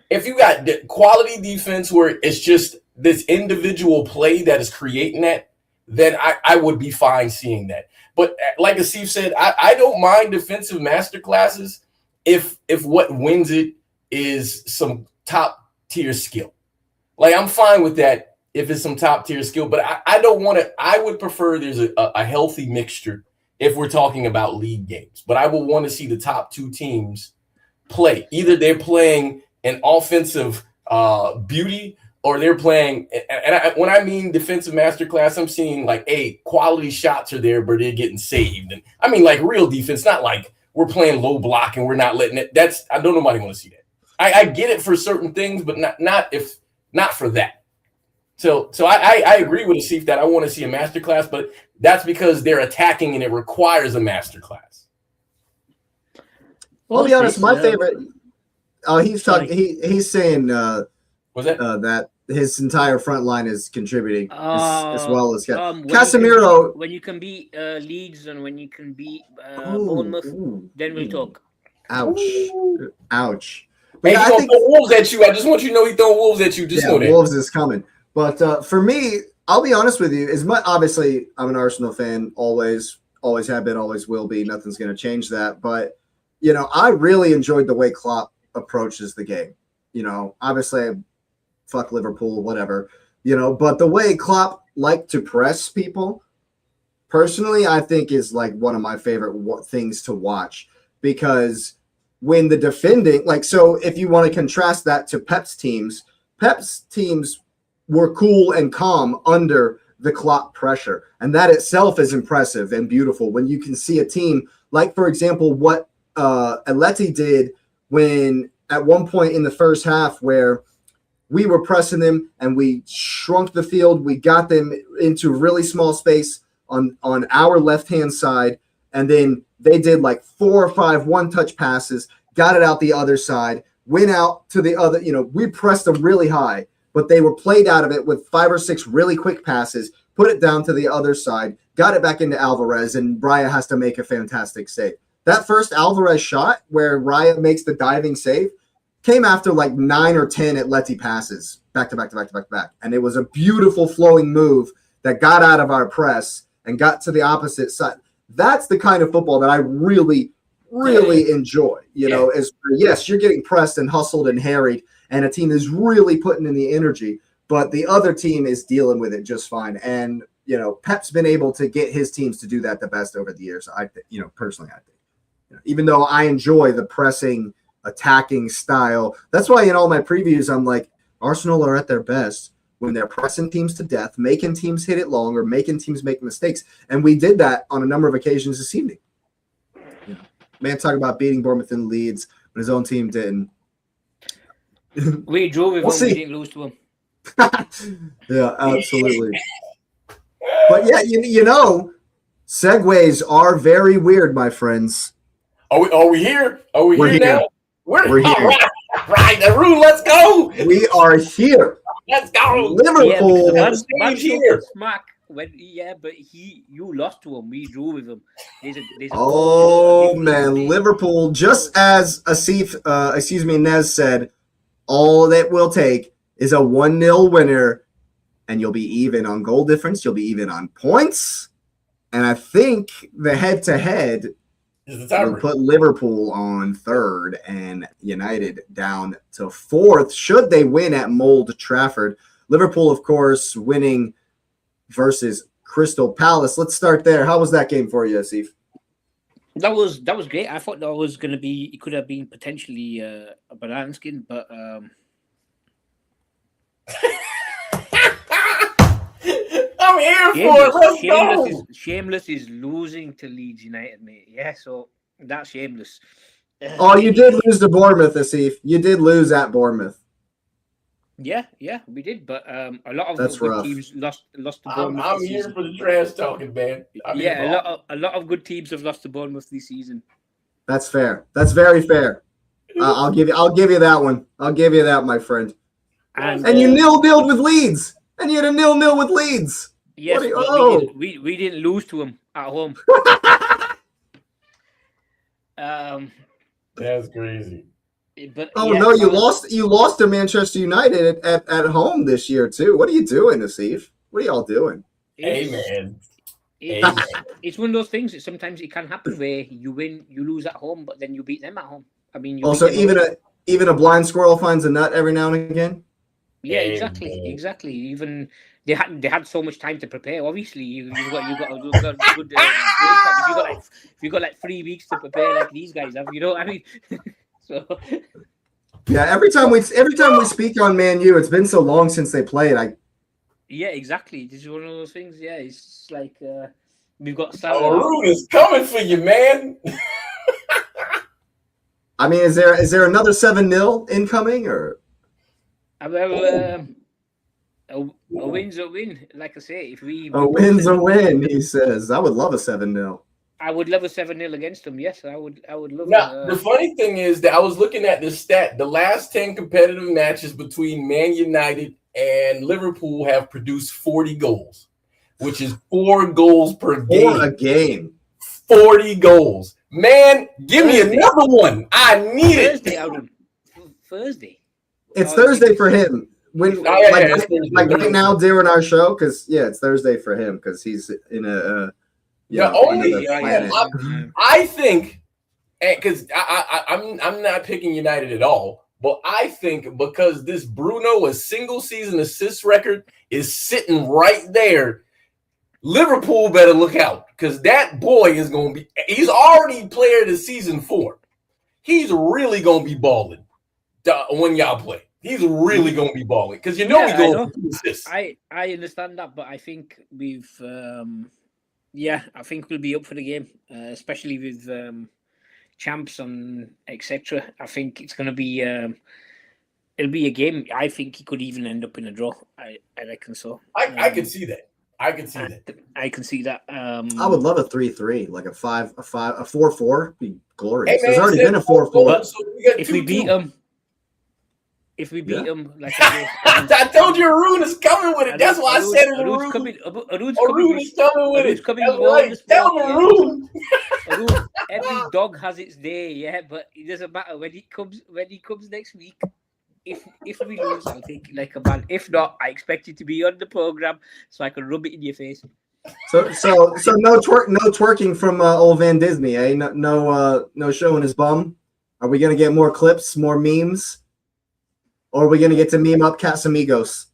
If you got quality defense where it's just this individual play that is creating that, then I would be fine seeing that. But like Asif said, I don't mind defensive masterclasses if what wins it is some top tier skill. Like I'm fine with that if it's some top tier skill, but I don't want to. I would prefer there's a healthy mixture if we're talking about league games. But I would want to see the top 2 teams play. Either they're playing an offensive beauty, or they're playing. And when I mean defensive masterclass, I'm seeing like, hey, quality shots are there, but they're getting saved. And I mean like real defense, not like we're playing low block and we're not letting it. I don't nobody want to see that. I get it for certain things, but not for that. So I agree with Asif that I want to see a masterclass, but that's because they're attacking and it requires a masterclass. I'll be honest, my favorite. Oh, he's talking. He's saying was that that his entire front line is contributing as well as Casemiro. When you can beat Leeds and when you can beat Bournemouth, then we'll talk. Ouch. Hey, he's going to throw wolves at you. I just want you to know he's throwing wolves at you. Just know that. Wolves is coming. But for me, I'll be honest with you. Obviously, I'm an Arsenal fan. Always have been, always will be. Nothing's going to change that. But, I really enjoyed the way Klopp approaches the game. Obviously, fuck Liverpool, whatever. But the way Klopp liked to press people, personally, I think is like one of my favorite things to watch. Because when the defending, so if you want to contrast that to Pep's teams were cool and calm under the Klopp pressure. And that itself is impressive and beautiful when you can see a team like, for example, what Atleti did when at one point in the first half where we were pressing them and we shrunk the field. We got them into really small space on our left-hand side. And then they did like 4 or 5 one-touch passes, got it out the other side, went out to the other, we pressed them really high, but they were played out of it with 5 or 6 really quick passes, put it down to the other side, got it back into Alvarez, and Raya has to make a fantastic save. That first Alvarez shot where Raya makes the diving save came after like 9 or 10 Atleti passes back to back to back to back to back. And it was a beautiful flowing move that got out of our press and got to the opposite side. That's the kind of football that I really, really enjoy. Is yes, you're getting pressed and hustled and harried, and a team is really putting in the energy, but the other team is dealing with it just fine. And, Pep's been able to get his teams to do that the best over the years. Personally, I think. Even though I enjoy the pressing, attacking style. That's why in all my previews, I'm like, Arsenal are at their best when they're pressing teams to death, making teams hit it long, or making teams make mistakes. And we did that on a number of occasions this evening. Man, talk about beating Bournemouth and Leeds when his own team didn't. We drew with him, we didn't lose to him. Yeah, absolutely. But yeah, segues are very weird, my friends. Are we here? Are we here now? We're here. Right, the room. Let's go. We are here. Let's go. Liverpool. Here. Smack. You lost to him. We drew with him. Man, Liverpool. Just as Nez said, All that will take is a 1-0 winner, and you'll be even on goal difference. You'll be even on points. And I think the head-to-head would put Liverpool on 3rd and United down to 4th should they win at Old Trafford. Liverpool, of course, winning versus Crystal Palace. Let's start there. How was that game for you, Asif? That was great. I thought that was going to be. It could have been potentially a banana skin, but I'm here for it. Let's go. Shameless is losing to Leeds United, mate. Yeah, so that's shameless. Oh, you did lose to Bournemouth, Asif. You did lose at Bournemouth. Yeah, we did, but a lot of That's good rough. teams lost to Bournemouth. I'm here for the trash talking, man. A lot of good teams have lost to Bournemouth this season. That's fair. That's very fair. I'll give you that one. I'll give you that, my friend. And you 0-0 with Leeds. And you had a 0-0 with Leeds. Yes, we didn't lose to them at home. That's crazy. But you lost to Manchester United at home this year too. What are you doing, Asif? What are y'all doing? Hey man. It's one of those things that sometimes it can happen where you win, you lose at home, but then you beat them at home. I mean, also even a blind squirrel finds a nut every now and again. Yeah, exactly. Even they had so much time to prepare. Obviously, you've got a good. If you got like 3 weeks to prepare, like these guys have, you know what I mean? So yeah, every time we speak on Man U, it's been so long since they played. Yeah, exactly. This is one of those things. Yeah, it's like we've got Rude is coming for you, man. I mean, is there another 7-0 incoming or? Well, a win's a win. Like I say, if we a win's a win, he says. I would love a 7-0. I would love a 7-0 against them. Yes, I would love. Now, the funny thing is that I was looking at this stat. The last 10 competitive matches between Man United and Liverpool have produced 40 goals, which is 4 goals per game. For a game. 40 goals. Man, give me another one. I need it. Thursday. It's Thursday for him. Right now during our show, because it's Thursday for him because he's in a. I think, because I'm not picking United at all, but I think because this Bruno, a single season assist record, is sitting right there, Liverpool better look out because that boy is going to be. He's already player of the season 4. He's really going to be balling when y'all play. He's really going to be balling because we go for assists. I understand that, but I think we've. I think we'll be up for the game, especially with champs and etc. I think it's going to be it'll be a game. I think it could even end up in a draw. I reckon so. I can see that. I can see that. I would love a 3-3, like a 4-4. Be glorious. There's already been a 4-4. If we beat them. If we beat them, like I told you, Arun is coming with it. That's why I said it. Arun is coming with it. Tell him, Arun. Every dog has its day, but it doesn't matter when he comes next week. If we lose, I'll take it like a man. If not, I expect you to be on the program so I can rub it in your face. So no twerking from old Van Disney, eh? No showing his bum. Are we gonna get more clips, more memes? Or are we going to get to meme up Casamigos?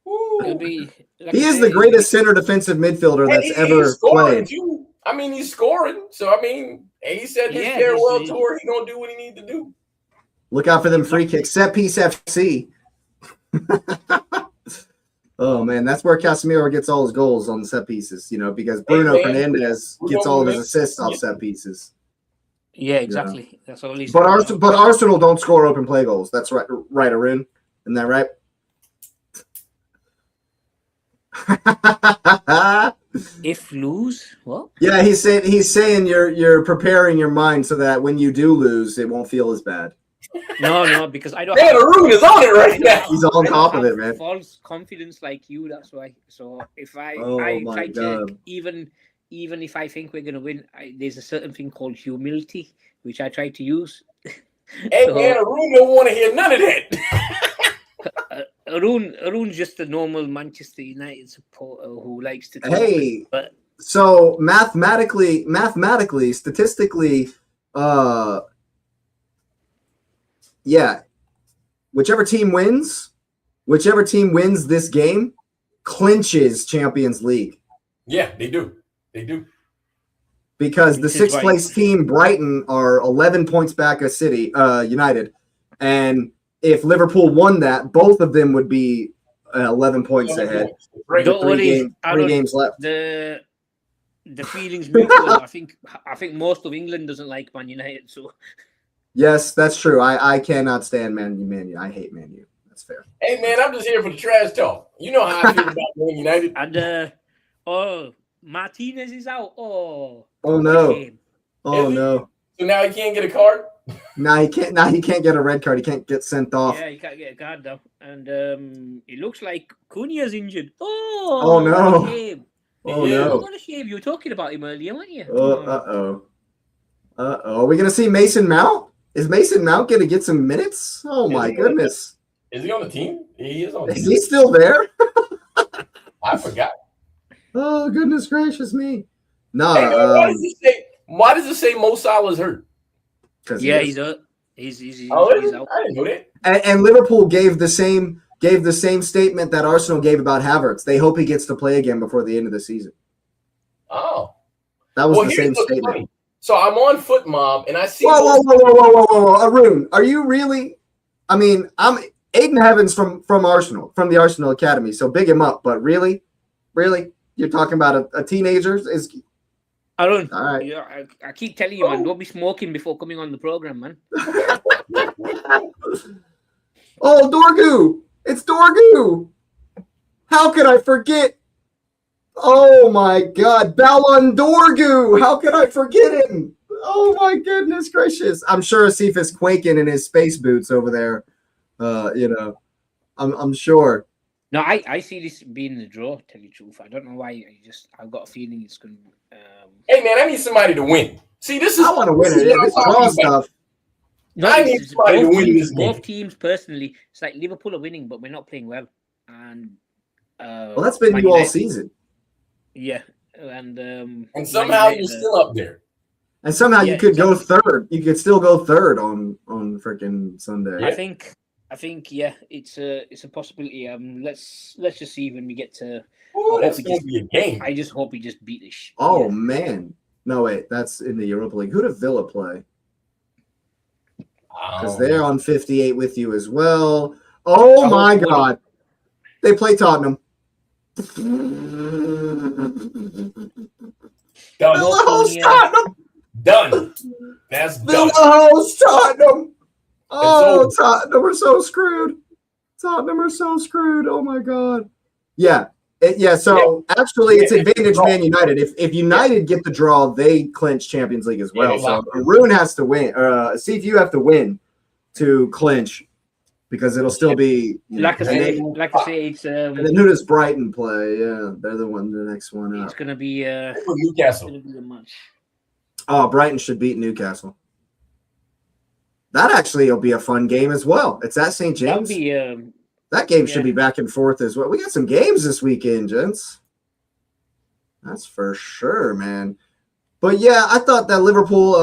He is the greatest center defensive midfielder that's ever played. I mean, he's scoring. So, I mean, he said his farewell tour, he's going to do what he needs to do. Look out for them free kicks. Set piece FC. Oh, man, that's where Casemiro gets all his goals on the set pieces, because Bruno Fernandes gets all of his assists off set pieces. Yeah, exactly. Yeah. That's all he's. But Arsenal don't score open play goals. That's right, Arun. Isn't that right? If lose, what? Yeah, he's saying you're preparing your mind so that when you do lose, it won't feel as bad. No, because I don't. Man, Arun is on it right now. He's on top of it, man. False confidence like you. That's why. So if I try to even if I think we're going to win, there's a certain thing called humility, which I try to use. Hey, man, Arun don't want to hear none of that. Arun's just a normal Manchester United supporter who likes to talk. Hey, but so mathematically, statistically, yeah, whichever team wins this game clinches Champions League. Yeah, they do. Because the sixth place team, Brighton, are 11 points back of City United, and if Liverpool won that, both of them would be 11 points ahead. Don't worry, three games left. The feelings mutual. I think most of England doesn't like Man United, so. Yes, that's true. I cannot stand Man U. I hate Man U. That's fair. Hey, man, I'm just here for the trash talk. You know how I feel about Man United. And Martinez is out. Oh no! Oh no! So now he can't get a card. Now he can't. Now he can't get a red card. He can't get sent off. Yeah, he can't get a card now. And it looks like Cunha's injured. Oh no! What a shame. Oh no! What a shame. You were talking about him earlier, weren't you? Uh-oh. Are we gonna see Mason Mount? Is Mason Mount gonna get some minutes? Oh my goodness! Is he on the team? He is on the team. Is he still there? I forgot. Oh goodness gracious me! No. Hey, why does it say Mo Salah's hurt? Yeah, he's hurt. He's out. I didn't know that. And Liverpool gave the same statement that Arsenal gave about Havertz. They hope he gets to play again before the end of the season. Oh, that was the same statement. Funny. So I'm on Foot Mob and I see. Whoa, Arun, are you really? I mean, I'm Aiden Heavens from Arsenal, from the Arsenal Academy. So big him up, but really, you're talking about a teenager? Arun, all right. I keep telling you, man, don't be smoking before coming on the program, man. Oh, Dorgu! It's Dorgu! How could I forget? Oh my God, Ballon Dorgu! How could I forget him? Oh my goodness gracious! I'm sure Asif is quaking in his space boots over there. I'm sure. No, I see this being the draw. Tell you the truth, I don't know why. I've got a feeling it's going to. Hey man, I need somebody to win. See, this is. I want to win it. This draw stuff. No, I need somebody to win this game. Both teams, personally, it's like Liverpool are winning, but we're not playing well. And well, that's been you all season. Yeah, and somehow you're still up there. And somehow you could go third. You could still go third on freaking Sunday. I think yeah, it's a possibility. Let's just see when we get to. Ooh, that's going to be a game. I just hope we just beat this. Oh man, no wait, that's in the Europa League. Who did Villa play? Because they're on 58 with you as well. Oh my God, they play Tottenham. Done. Villa hosts Tottenham. Done. That's done. Villa hosts Tottenham. Oh, Tottenham are so screwed. Oh my God. Yeah. Actually, it's advantage Man United. If United get the draw, they clinch Champions League as well. So Arun has to win. See if you have to win to clinch, because it'll still be like I say, it's. And then who does Brighton play? Yeah, they're the next one up. It's going to be Newcastle. It's gonna be a match. Oh, Brighton should beat Newcastle. That actually will be a fun game as well. It's at St. James. That game should be back and forth as well. We got some games this weekend, gents. That's for sure, man. But yeah, I thought that Liverpool.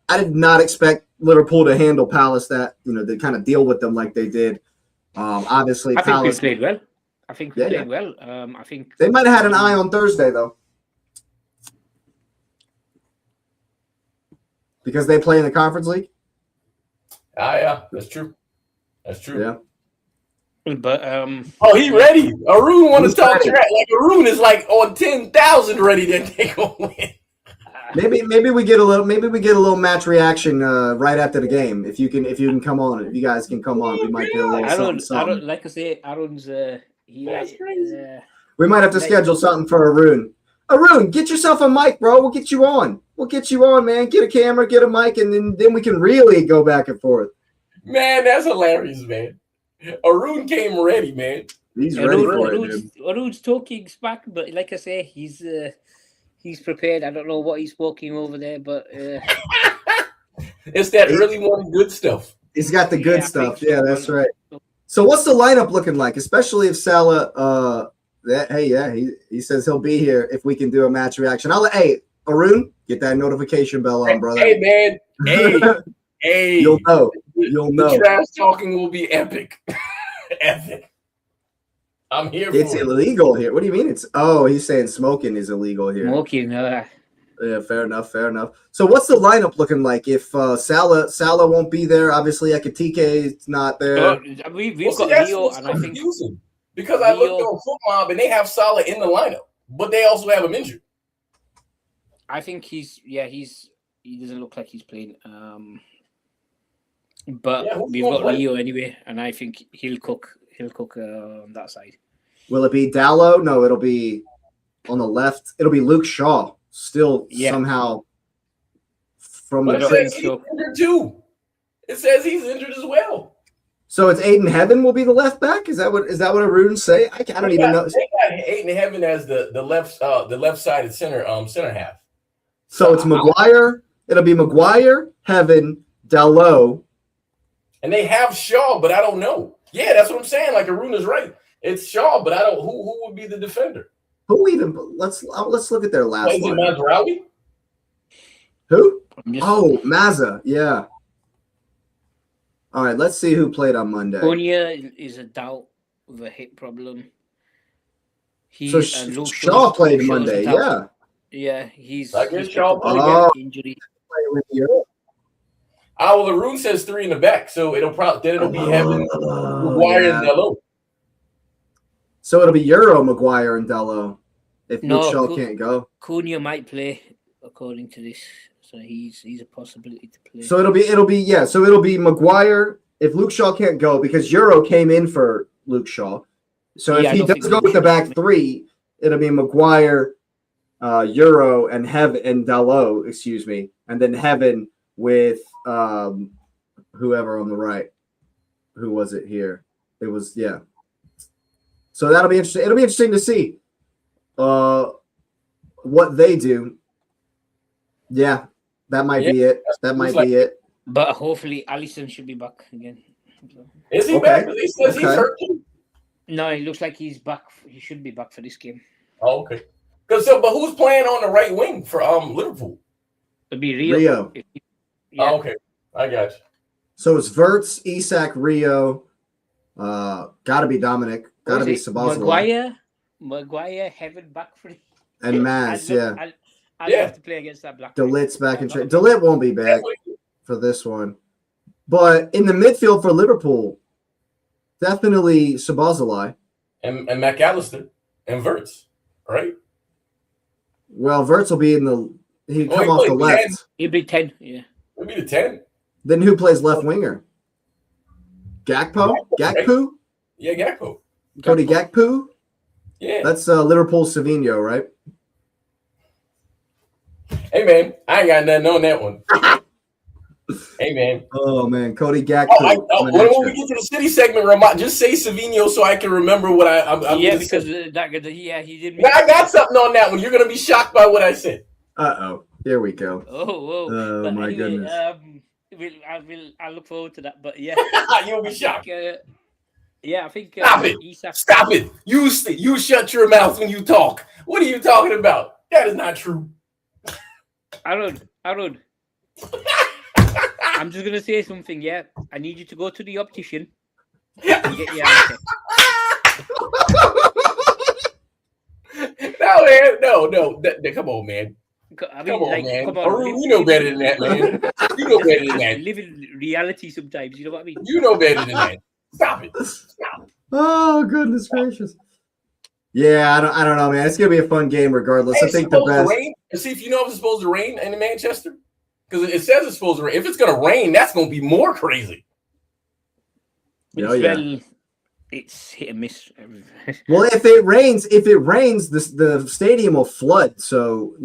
I did not expect Liverpool to handle Palace. To kind of deal with them like they did. Obviously, I Palace think we played well. I think they might have had an eye on Thursday though, because they play in the Conference League. Yeah, that's true. Yeah. But he ready. Arun want to talk trash. Like Arun is like on 10,000 ready to take a win. Maybe we get a little match reaction right after the game. If you can come on, if you guys can come on, we might get a little something. Like I say, Arun's we might have to schedule something for Arun. Arun, get yourself a mic, bro. We'll get you on. Man. Get a camera, get a mic, and then we can really go back and forth. Man, that's hilarious, man. Arun came ready, man. He's ready for it. Arun's talking smack, but like I say, he's prepared. I don't know what he's smoking over there, but It's that early morning good stuff. He's got the good I stuff. think so. Yeah, that's right. So what's the lineup looking like, especially if Salah he says he'll be here if we can do a match reaction. Hey, Arun, get that notification bell on, brother. Hey, man. Hey. You'll know. The trash talking will be epic. Epic. I'm here for it. It's illegal here. What do you mean? He's saying smoking is illegal here. Smoking, Yeah, fair enough. So what's the lineup looking like if Salah won't be there? Obviously, Ekitike is not there. We've got Rio, and I think because I looked on FootMob and they have Salah in the lineup, but they also have him injured. I think he doesn't look like he's playing. But we've got Rio anyway, and I think he'll cook on that side. Will it be Dallo? No, it'll be on the left. It'll be Luke Shaw still somehow from but the says he's injured too. It says he's injured as well. So it's Aiden Heaven will be the left back. Is that what Arun's say? I don't even know. They got Aiden Heaven as the left sided center half. So it's Maguire. It'll be Maguire, Heaven, Dallo. And they have Shaw, but I don't know. Yeah, that's what I'm saying. Like Arun is right. It's Shaw, but I don't. Who would be the defender? Who even? Let's look at their last. Is it Mazraoui? Who? Mazza. Yeah. All right. Let's see who played on Monday. Konya is a doubt with a hip problem. Shaw played Monday. Yeah. Yeah, he's. I guess Shaw played injury. Well, Arun says 3 in the back, so it'll be Heaven, Maguire, and Dallo. So it'll be Euro, Maguire, and Dallo if Luke Shaw can't go. Cunha might play according to this, so he's a possibility to play. So it'll be Maguire if Luke Shaw can't go because Euro came in for Luke Shaw. So if he does go with the back 3, it'll be Maguire, Euro, and Dallo, excuse me, and then Heaven with whoever on the right. Who was it here? It was So that'll be interesting. It'll be interesting to see what they do. Yeah, that might be it. That might be it. But hopefully Alisson should be back again. Is he back? He says he's hurt too. No, it looks like he's back. He should be back for this game. Oh, okay. But who's playing on the right wing for Liverpool? It'll be Rio. Oh, okay. I got you. So it's Verts, Isak, Rio. Gotta be Dominic. Gotta be Sabazala. Maguire, Heaven back for and Maz, I'd have to play against that black. De Ligt's back in trade. De Ligt won't be back for this one. But in the midfield for Liverpool, definitely Sabazala. And McAllister and Verts, right? Well, Verts will be he'll come off the left. 10. He'll be 10, yeah. He'll be the 10. Then who plays left winger? Gakpo? Gakpo? Yeah, Gakpo. Cody Gakpo? Yeah. That's Liverpool Savinho, right? Hey, man. I ain't got nothing on that one. Hey, man. Oh, man. Cody Gakpo. When we get to the city segment, just say Savinho so I can remember what I'm because he did. I got something on that one. You're going to be shocked by what I said. Uh-oh. Here we go. Oh, my anyway, goodness. I look forward to that. But yeah. You'll be shocked. I think Stop it. Isak. Stop it. You shut your mouth when you talk. What are you talking about? That is not true. Aaron. I'm just gonna say something. Yeah, I need you to go to the optician and get your eye checked. No. Come on, man. I mean, come on. Arun, you know better than that, man. You know better than that. Live in reality sometimes. You know what I mean? You know better than that. Stop it. Oh, goodness gracious. Yeah, I don't know, man. It's gonna be a fun game regardless. Hey, I think the best. See if you know if it's supposed to rain in Manchester, because it says it's supposed to rain. If it's gonna rain, that's gonna be more crazy. It's hit and miss. Well, if it rains, the stadium will flood. So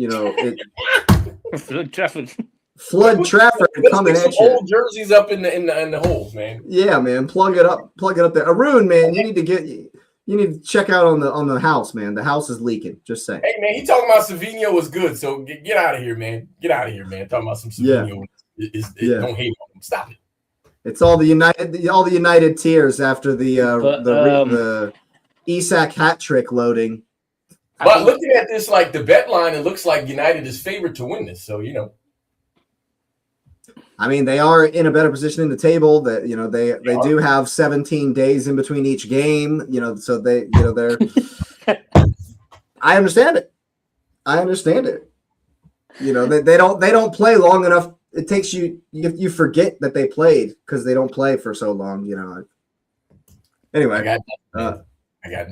Flood Trafford. Flood Trafford coming at you. Old jerseys up in the holes, man. Yeah, man. Plug it up there. Arun, man, you need to check out on the house, man. The house is leaking. Just saying. Hey, man, he talking about Savinho was good. So get out of here, man. Get out of here, man. Talking about some Savinho. Don't hate on him. Stop it. It's all the United tears after the Isak hat trick loading. But looking at this, like the bet line, it looks like United is favored to win this. So I mean, they are in a better position in the table. That they do have 17 days in between each game. So they're. I understand it. They don't play long enough. It takes you forget that they played because they don't play for so long. Anyway, I got nothing.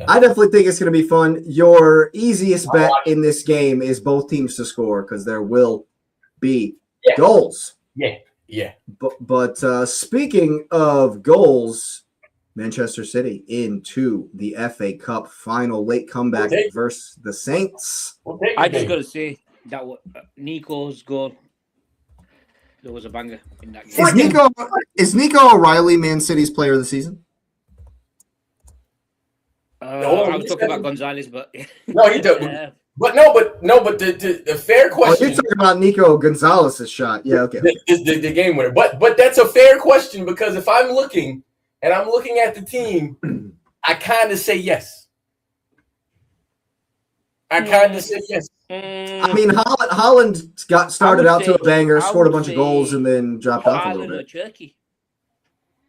I definitely think it's going to be fun. Your easiest bet in this game is both teams to score because there will be goals. Yeah. But speaking of goals, Manchester City into the FA Cup final, late comeback versus the Saints. I just got to say that Nico's goal, there was a banger in that game. Is Nico O'Reilly Man City's player of the season? I was talking about Gonzalez, but no, he doesn't. But the fair question. Oh, you're talking about Nico Gonzalez's shot. Yeah, okay. Is the game winner. But that's a fair question because if I'm looking at the team, I kind of say yes. I mean, Holland got started out to a banger, scored a bunch of goals, and then dropped off a little bit. Turkey.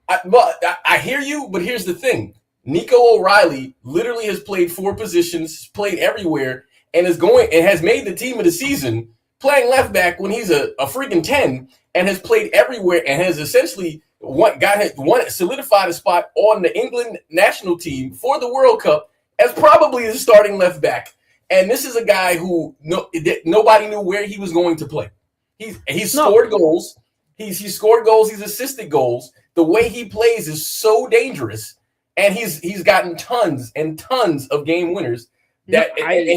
I hear you, but here's the thing. Nico O'Reilly literally has played 4 positions, played everywhere, and has made the team of the season playing left back when he's a freaking 10 and has played everywhere and has essentially solidified a spot on the England national team for the World Cup as probably the starting left back. And this is a guy who nobody knew where he was going to play. He's scored goals. He's scored goals. He's assisted goals. The way he plays is so dangerous. And he's gotten tons and tons of game winners. I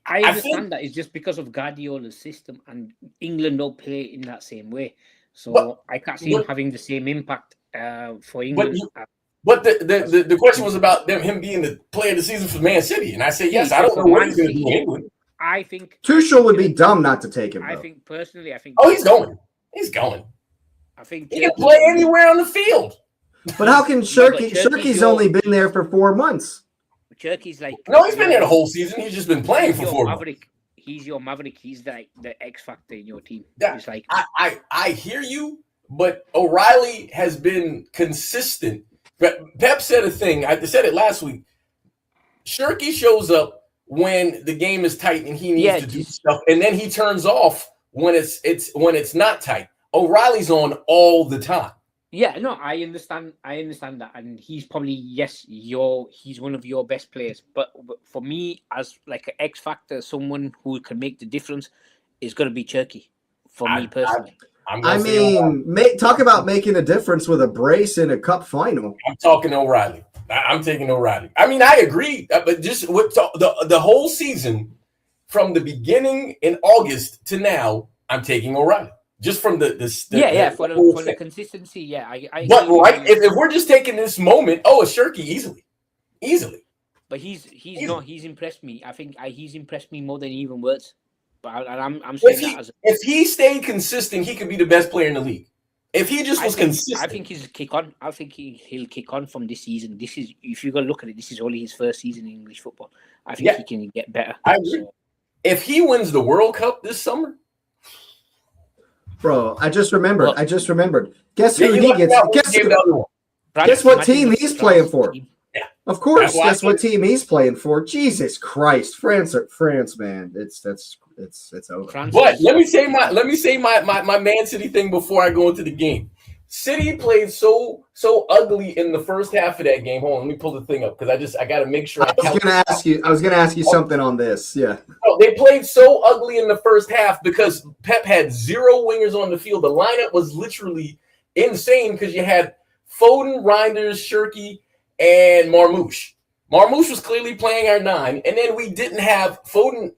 understand that it's just because of Guardiola's system, and England don't play in that same way. So I can't see him having the same impact for England. But the question was about him being the player of the season for Man City, and I say yes. I don't know what he's going to do in England. I think Tuchel would be dumb not to take him. Though. I think he's going. He's going. I think he can play anywhere on the field. But how can Shirky's only been there for 4 months? Turkey's like he's been there the whole season. He's just been playing for 4 months. He's your maverick. He's like the X factor in your team. Yeah, it's like I hear you, but O'Reilly has been consistent. Pep said a thing. I said it last week. Shirky shows up when the game is tight and he needs to do stuff, and then he turns off when it's not tight. O'Reilly's on all the time. Yeah, no, I understand that, and he's probably he's one of your best players. But for me, as like an X factor, someone who can make the difference, is going to be Turkey. For me personally, talk about making a difference with a brace in a cup final. I'm talking O'Reilly. I'm taking O'Reilly. I mean, I agree, but just with the whole season, from the beginning in August to now, I'm taking O'Reilly. Just from the for the consistency, but if we're just taking this moment, it's Shirky easily. But he's impressed me. I think he's impressed me more than even words. But I'm saying if he stayed consistent, he could be the best player in the league. If he just was consistent, I think he'll kick on. I think he'll kick on from this season. This is, if you go look at it, this is only his first season in English football. I think he can get better. I agree. So, if he wins the World Cup this summer. Bro, I just remembered. Guess who he gets? Guess what team he's playing for? Yeah. Of course. Guess what team he's playing for? Jesus Christ, France, man. It's over. But let me say my Man City thing before I go into the game. City played so ugly in the first half of that game. Hold on, let me pull the thing up because I got to make sure. I was gonna ask you something on this. Yeah. No, they played so ugly in the first half because Pep had 0 wingers on the field. The lineup was literally insane because you had Foden, Reinders, Shirky, and Marmoush. Marmoush was clearly playing our 9, and then we didn't have Foden.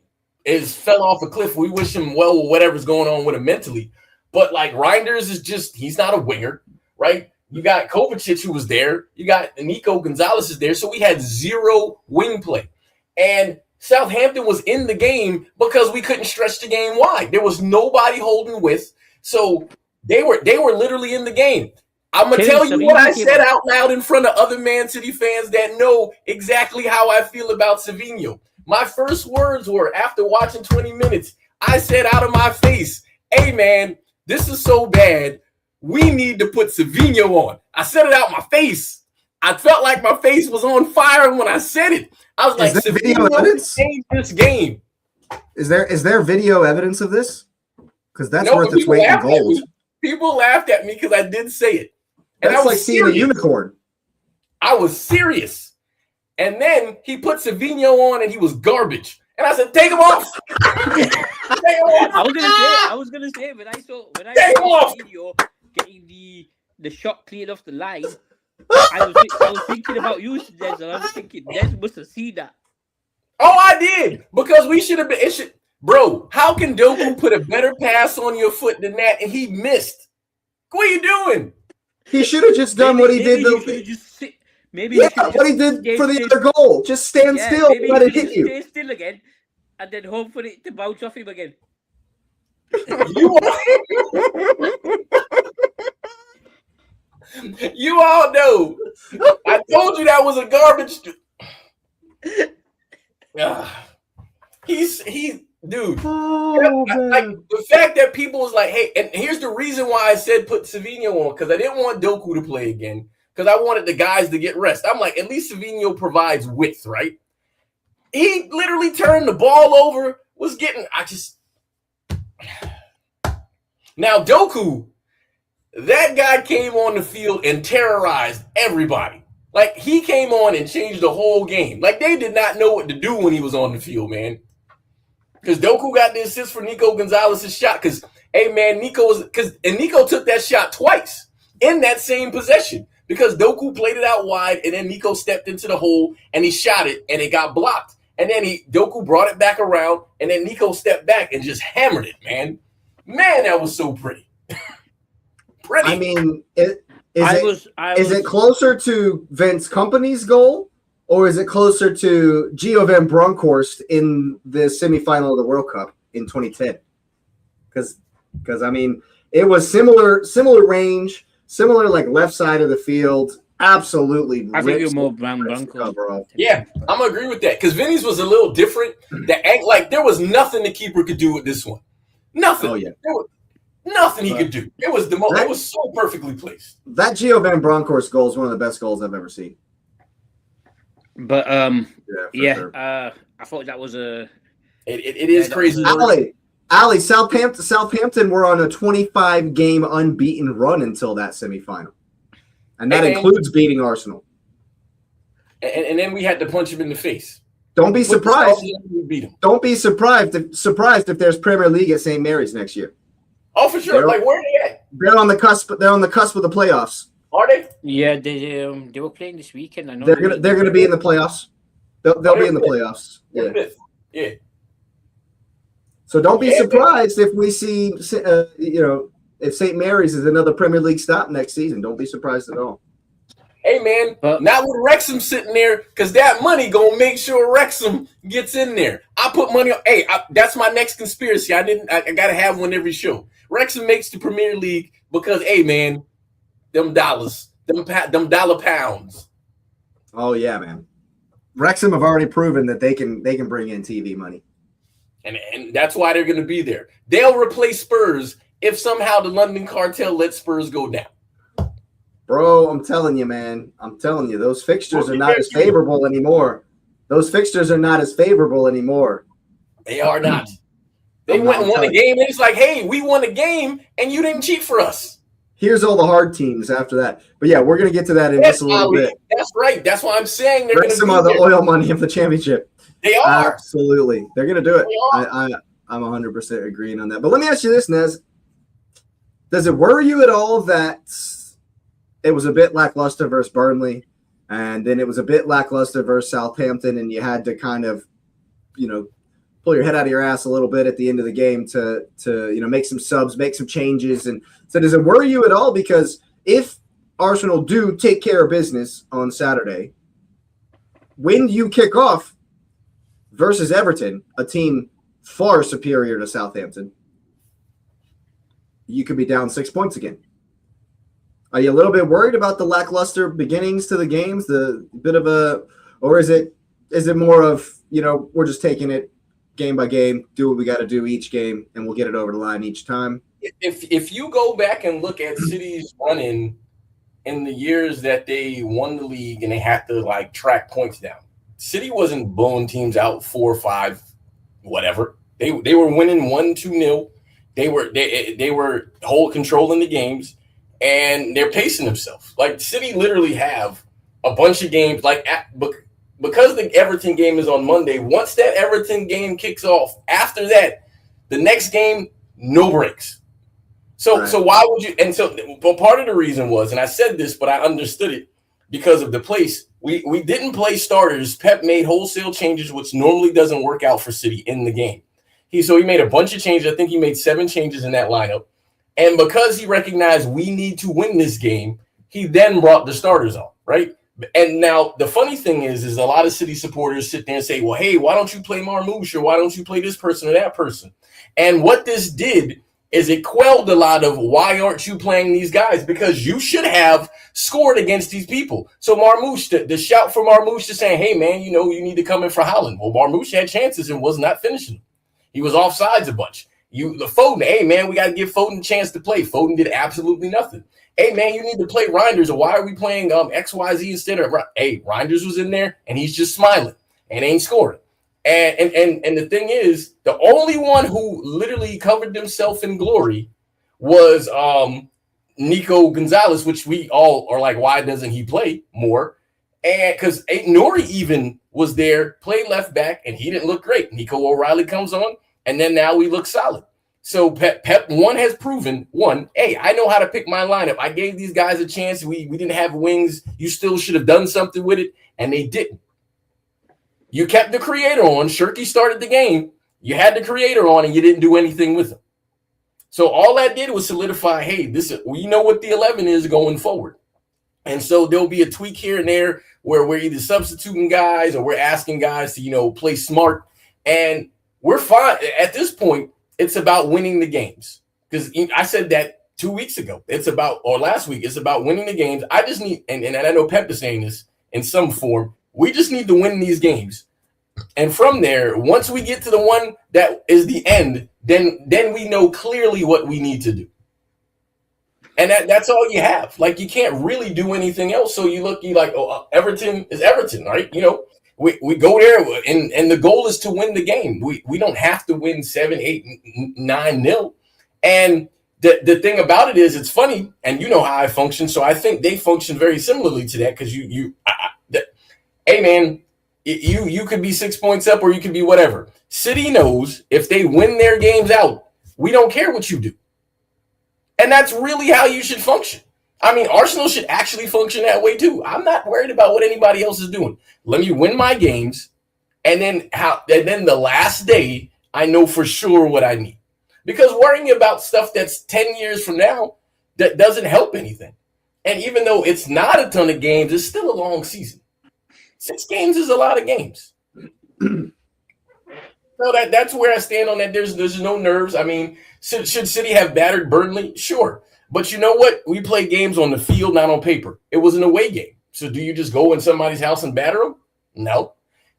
Fell off a cliff. We wish him well with whatever's going on with him mentally. But like Reinders is he's not a winger, right? You got Kovacic who was there. You got Nico Gonzalez is there. So we had 0 wing play. And Southampton was in the game because we couldn't stretch the game wide. There was nobody holding width. So they were literally in the game. I'm gonna Kevin tell you Savino what I came said on. out loud in front of other Man City fans that know exactly how I feel about Savino. My first words were, after watching 20 minutes, I said out of my face, "Hey man, this is so bad. We need to put Savino on." I said it out my face. I felt like my face was on fire when I said it. I was like, there video Savino evidence? changed this game. Is there video evidence of this? Because that's No, worth but its weight in gold. People laughed at me because I did say it. And That's I was like seeing serious. a unicorn. I was serious. And then he put Savino on and he was garbage. And I said, take him off. Take him off. I was gonna say when I saw Take him off. video getting the shot cleared off the line, I was thinking about you, Des, and I was thinking Des must have seen that. Oh, I did. Because we should have been. Bro, how can Doku put a better pass on your foot than that and he missed? What are you doing? He should have just done what he did. What he did for the other goal. Just stand still, let it hit you. Stay still again, and then hope for it to bounce off him again. You all know. I told you that was a garbage. Dude. Like the fact that people was like, hey, and here's the reason why I said put Savino on, because I didn't want Doku to play again, because I wanted the guys to get rest. I'm like, at least Savino provides width, right? He literally turned the ball over, Now Doku, that guy came on the field and terrorized everybody. Like, he came on and changed the whole game. Like, they did not know what to do when he was on the field, man. Because Doku got the assist for Nico Gonzalez's shot. Because, hey, man, Nico took that shot twice in that same possession. Because Doku played it out wide, and then Nico stepped into the hole, and he shot it, and it got blocked. And then Doku brought it back around, and then Nico stepped back and just hammered it, man. Man, that was so pretty. Pretty. I mean, is it closer to Vince Kompany's goal, or is it closer to Gio Van Bronckhorst in the semifinal of the World Cup in 2010? Because I mean, it was similar range, similar like left side of the field. Absolutely, I think you're more Bronckhorst. Yeah, I'm gonna agree with that because Vinny's was a little different. There was nothing the keeper could do with this one. Nothing. Oh yeah. Nothing he could do. It was it was so perfectly placed. That Gio Van Bronckhorst goal is one of the best goals I've ever seen. But sure. I thought that was it is crazy. Ali, Southampton were on a 25-game unbeaten run until that semifinal, and that includes beating Arsenal. And then we had to punch him in the face. Don't be surprised. Don't be surprised if there's Premier League at St. Mary's next year. Oh, for sure. Like, where are they at? They're on the cusp. They're on the cusp of the playoffs. Are they? Yeah, they were playing this weekend. I know they're gonna be in the playoffs. They'll be in the playoffs. Yeah. So don't be surprised if we see, if St. Mary's is another Premier League stop next season. Don't be surprised at all. Hey, man, not with Wrexham sitting there, because that money going to make sure Wrexham gets in there. I put money on. Hey, that's my next conspiracy. I got to have one every show. Wrexham makes the Premier League because, hey, man, them dollars, them dollar pounds. Oh, yeah, man. Wrexham have already proven that they can bring in TV money. And that's why they're going to be there. They'll replace Spurs if somehow the London cartel lets Spurs go down. Bro, I'm telling you, man. I'm telling you, those fixtures are not as favorable anymore. They are not. They went and won a game, and it's like, hey, we won a game, and you didn't cheat for us. Here's all the hard teams after that. But yeah, we're going to get to that in just a little bit. That's right. That's why I'm saying they're going to be some of the oil money of the championship. They are. Absolutely. They're going to do it. I'm 100% agreeing on that. But let me ask you this, Nez. Does it worry you at all that it was a bit lackluster versus Burnley, and then it was a bit lackluster versus Southampton, and you had to kind of, pull your head out of your ass a little bit at the end of the game to make some subs, make some changes? And so does it worry you at all? Because if Arsenal do take care of business on Saturday, when you kick off versus Everton, a team far superior to Southampton, you could be down 6 points again. Are you a little bit worried about the lackluster beginnings to the games, the bit of or is it more of, we're just taking it game by game, do what we got to do each game, and we'll get it over the line each time? If you go back and look at City's run-in the years that they won the league and they had to like track points down, City wasn't blowing teams out 4-5, whatever. They were winning 1-2-0. They were whole controlling the games, and they're pacing themselves. Like City literally have a bunch of games because the Everton game is on Monday. Once that Everton game kicks off, after that, the next game, no breaks. So why would you? And so, but part of the reason was, and I said this, but I understood it because of the place. We didn't play starters. Pep made wholesale changes, which normally doesn't work out for City in the game. He made a bunch of changes. I think he made 7 changes in that lineup. And because he recognized we need to win this game, he then brought the starters on, right? And now the funny thing is a lot of City supporters sit there and say, well, hey, why don't you play Marmoush, or why don't you play this person or that person? And what this did is it quelled a lot of why aren't you playing these guys? Because you should have scored against these people. So Marmoush, the shout for Marmoush to saying, hey, man, you need to come in for Haaland. Well, Marmoush had chances and was not finishing. He was offsides a bunch. Foden, hey, man, we got to give Foden a chance to play. Foden did absolutely nothing. Hey, man, you need to play Reinders, or why are we playing XYZ instead of – hey, Reinders was in there, and he's just smiling and ain't scoring. And the thing is, the only one who literally covered himself in glory was Nico Gonzalez, which we all are like, why doesn't he play more? And because Nori even was there, played left back, and he didn't look great. Nico O'Reilly comes on, and then now we look solid. So Pep has proven, hey, I know how to pick my lineup. I gave these guys a chance. We didn't have wings. You still should have done something with it, and they didn't. You kept the creator on. Shirky started the game. You had the creator on, and you didn't do anything with him. So all that did was solidify, hey, we know what the 11 is going forward. And so there'll be a tweak here and there where we're either substituting guys or we're asking guys to, play smart. And we're fine. At this point, it's about winning the games. Because I said that 2 weeks ago. Or last week, it's about winning the games. I just need, and I know Pep is saying this in some form, we just need to win these games. And from there, once we get to the one that is the end, then we know clearly what we need to do. And that's all you have. Like, you can't really do anything else. So you like, Everton is Everton, right? We go there, and the goal is to win the game. We don't have to win 7-8, 9-0. And the thing about it is, it's funny, and you know how I function, so I think they function very similarly to that, because hey, man, you could be 6 points up or you could be whatever. City knows if they win their games out, we don't care what you do. And that's really how you should function. I mean, Arsenal should actually function that way too. I'm not worried about what anybody else is doing. Let me win my games, and then the last day, I know for sure what I need. Because worrying about stuff that's 10 years from now, that doesn't help anything. And even though it's not a ton of games, it's still a long season. 6 games is a lot of games. So that's where I stand on that. There's no nerves. I mean, should City have battered Burnley? Sure. But you know what? We play games on the field, not on paper. It was an away game. So do you just go in somebody's house and batter them? No.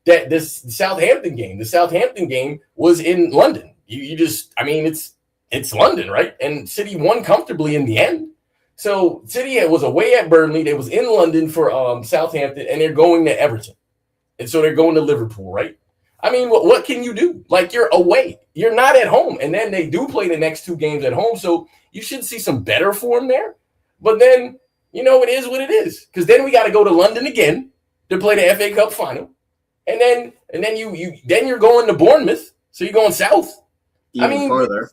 The Southampton game was in London. It's London, right? And City won comfortably in the end. So City was away at Burnley. They was in London for Southampton, and they're going to Everton. And so they're going to Liverpool, right? I mean, what can you do? Like, you're away. You're not at home. And then they do play the next 2 games at home. So you should see some better form there. But then, it is what it is. Because then we got to go to London again to play the FA Cup final. And then you're going to Bournemouth. So you're going south. Even further.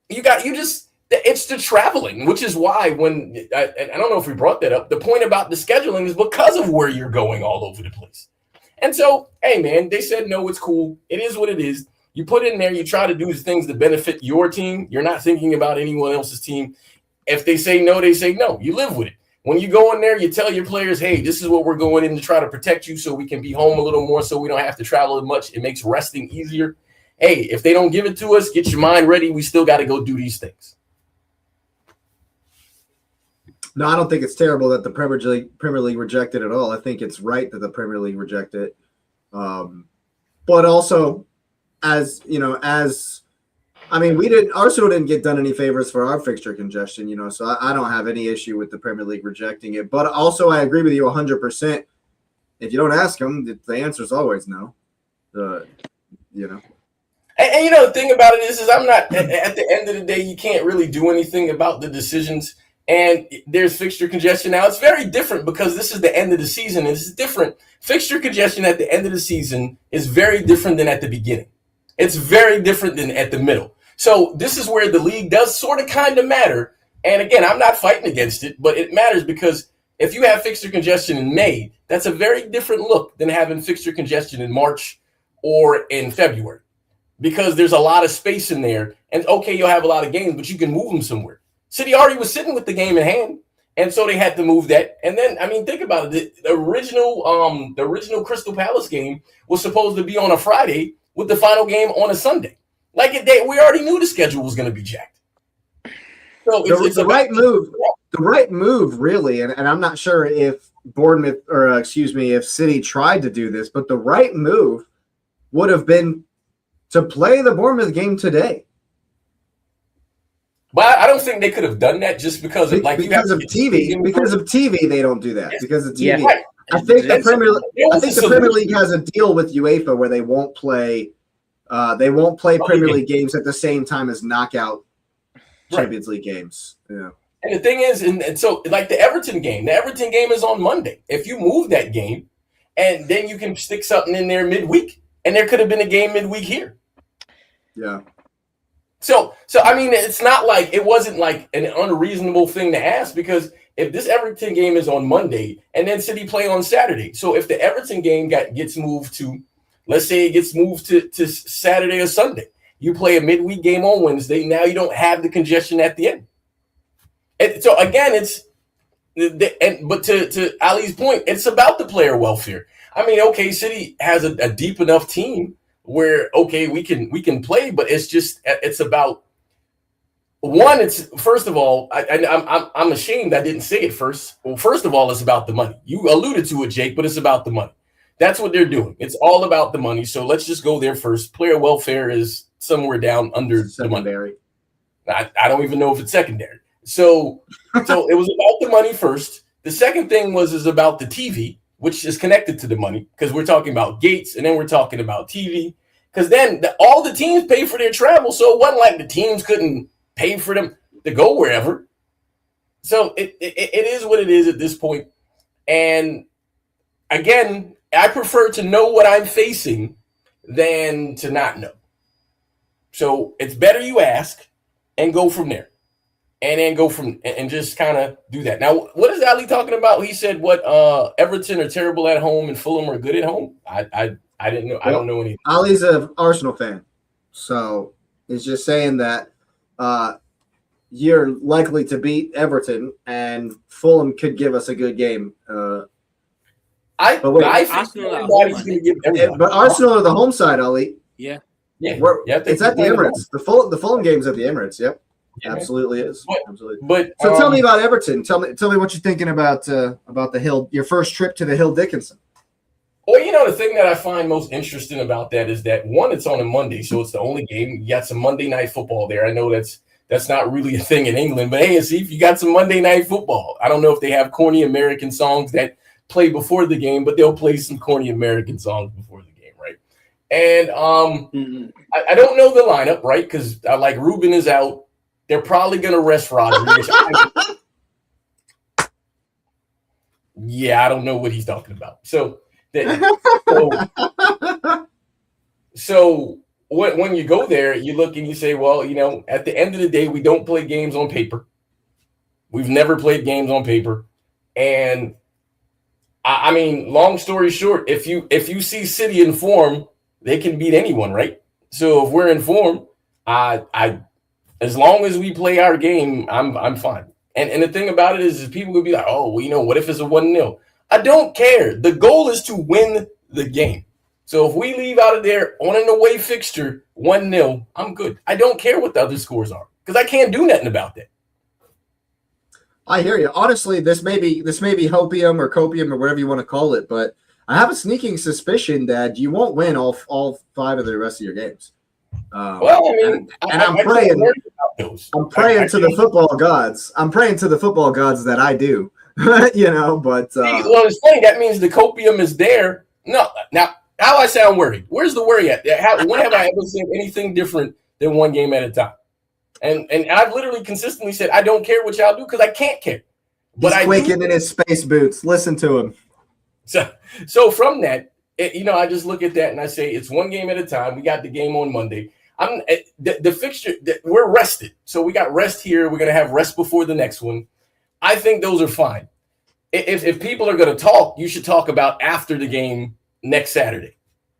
It's the traveling, which is why I don't know if we brought that up, the point about the scheduling is because of where you're going all over the place. And so, hey, man, they said, no, it's cool. It is what it is. You put in there, you try to do things to benefit your team. You're not thinking about anyone else's team. If they say no, they say no. You live with it. When you go in there, you tell your players, hey, this is what we're going in to try to protect you so we can be home a little more, so we don't have to travel as much. It makes resting easier. Hey, if they don't give it to us, get your mind ready. We still got to go do these things. No, I don't think it's terrible that the Premier League rejected it at all. I think it's right that the Premier League reject it. But also, Arsenal didn't get done any favors for our fixture congestion, so I don't have any issue with the Premier League rejecting it. But also, I agree with you 100%. If you don't ask them, the answer is always no. And the thing about it is I'm not, at the end of the day, you can't really do anything about the decisions. And there's fixture congestion. Now, it's very different because this is the end of the season. And it's different. Fixture congestion at the end of the season is very different than at the beginning. It's very different than at the middle. So this is where the league does sort of kind of matter. And again, I'm not fighting against it, but it matters because if you have fixture congestion in May, that's a very different look than having fixture congestion in March or in February because there's a lot of space in there. And okay, you'll have a lot of games, but you can move them somewhere. City already was sitting with the game in hand, and so they had to move that. And then, think about it. The original Crystal Palace game was supposed to be on a Friday with the final game on a Sunday. We already knew the schedule was going to be jacked. So it's the right move. The right move, really, and I'm not sure if if City tried to do this, but the right move would have been to play the Bournemouth game today. But I don't think they could have done that just because of TV. Because of TV, they don't do that. Yes. Because of TV. Yeah, right. I think the Premier League has a deal with UEFA where they won't play Premier League games at the same time as knockout Champions League games. Yeah. And the thing is, and so like the Everton game is on Monday. If you move that game, and then you can stick something in there midweek, and there could have been a game midweek here. Yeah. So it's not like it wasn't like an unreasonable thing to ask because if this Everton game is on Monday and then City play on Saturday, so if the Everton game gets moved to, let's say it gets moved to Saturday or Sunday, you play a midweek game on Wednesday. Now you don't have the congestion at the end. And so again, but to Ali's point, it's about the player welfare. City has a deep enough team where we can play, but it's about one. It's first of all, I'm ashamed I didn't say it first. Well, first of all, it's about the money. You alluded to it, Jake, but it's about the money. That's what they're doing. It's all about the money. So let's just go there first. Player welfare is somewhere down under secondary. The money. I don't even know if it's secondary. So it was about the money first. The second thing is about the TV, which is connected to the money because we're talking about gates and then we're talking about TV. Because then all the teams pay for their travel, so it wasn't like the teams couldn't pay for them to go wherever. So it is what it is at this point. And again, I prefer to know what I'm facing than to not know. So it's better you ask and go from there. And then go from and just kind of do that. Now, what is Ali talking about? He said Everton are terrible at home and Fulham are good at home. I didn't know. I don't know anything. Ali's an Arsenal fan, so he's just saying that you're likely to beat Everton, and Fulham could give us a good game. I think everybody's going to give everybody. But Arsenal are the home side, Ali. Yeah. It's at the Emirates. The Fulham game's at the Emirates. Yep. Yeah, absolutely is. Absolutely. But so tell me about Everton. Tell me what you're thinking about the Hill. Your first trip to the Hill Dickinson. Well, the thing that I find most interesting about that is that one, it's on a Monday, so it's the only game. You got some Monday night football there. I know that's not really a thing in England, but hey, see if you got some Monday night football. I don't know if they have corny American songs that play before the game, but they'll play some corny American songs before the game, right? And I don't know the lineup, right? Because like Ruben is out. They're probably going to rest Rodgers. Yeah, I don't know what he's talking about. So when you go there, you look and you say, well, at the end of the day, we don't play games on paper. We've never played games on paper. And long story short, if you see City in form, they can beat anyone, right? So if we're in form, as long as we play our game, I'm fine. And the thing about it is people would be like, oh, well, what if it's a 1-0? I don't care. The goal is to win the game. So if we leave out of there on an away fixture 1-0, I'm good. I don't care what the other scores are because I can't do nothing about that. I hear you. Honestly, this may be hopium or copium or whatever you want to call it, but I have a sneaking suspicion that you won't win all 5 of the rest of your games. Well, I mean, I'm praying. I'm praying to the football gods. I'm praying to the football gods that I do. But well, it's funny. That means the copium is there. No, now how I sound worried? Where's the worry at? When have I ever said anything different than one game at a time? And I've literally consistently said I don't care what y'all do because I can't care. But he's quaking in his space boots. Listen to him. So from that, I just look at that and I say it's one game at a time. We got the game on Monday. The fixture. We're rested, so we got rest here. We're gonna have rest before the next one. I think those are fine. If people are gonna talk, you should talk about after the game next Saturday.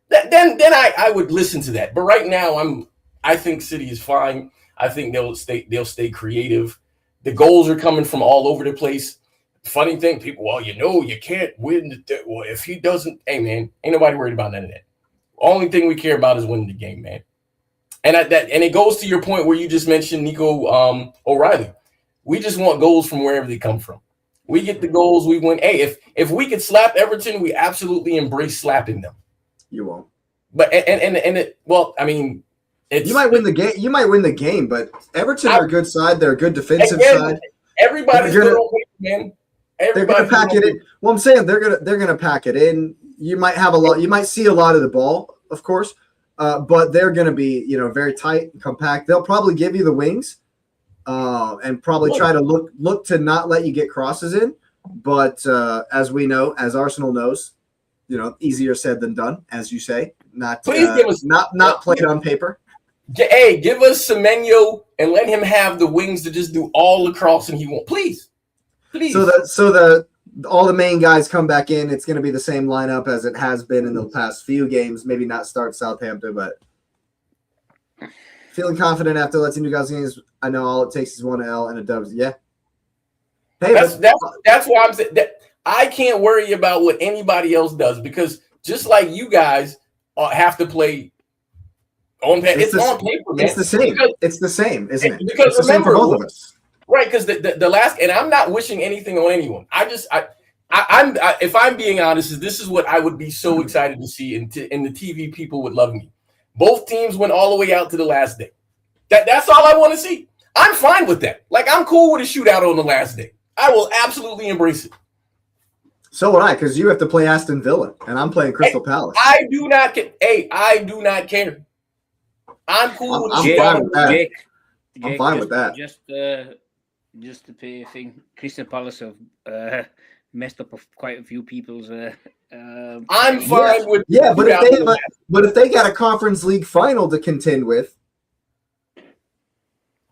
Then I would listen to that. But right now, I think City is fine. I think they'll stay creative. The goals are coming from all over the place. Funny thing, people, well, you can't win. Well, if he doesn't, hey man, ain't nobody worried about none of that. Only thing we care about is winning the game, man. And it goes to your point where you just mentioned Nico O'Reilly. We just want goals from wherever they come from. We get the goals, we win. Hey, if we could slap Everton, we absolutely embrace slapping them. You won't. But I mean, you might win the game. You might win the game, but Everton are a good side. They're a good defensive side. Everybody's good on paper, man. They're gonna pack it in. Well, I'm saying they're gonna pack it in. You might have a lot. You might see a lot of the ball, of course, but they're gonna be very tight and compact. They'll probably give you the wings, and probably try to look to not let you get crosses in. But as we know, as Arsenal knows, easier said than done, as you say. Not played on paper. Hey, give us Semenyo and let him have the wings to just do all the crossing he wants, please. So all the main guys come back in. It's going to be the same lineup as it has been in the past few games. Maybe not start Southampton, but feeling confident after letting you guys games. I know all it takes is one L and a W. Yeah. Hey, that's why I'm saying that I can't worry about what anybody else does because just like you guys have to play on paper. It's on paper, man. It's the same. It's the same, isn't it? Because it's the same for both of us. Right, because the last, and I'm not wishing anything on anyone. If I'm being honest, this is what I would be so excited to see, and the TV people would love me. Both teams went all the way out to the last day. That's all I want to see. I'm fine with that. Like, I'm cool with a shootout on the last day. I will absolutely embrace it. So would I, because you have to play Aston Villa, and I'm playing Crystal Palace. I do not care. Hey, I do not care. I'm cool with I'm fine with that. I'm fine with that. Just to pay a thing, Crystal Palace have messed up quite a few people's. I'm fine with but if they got a Conference League final to contend with,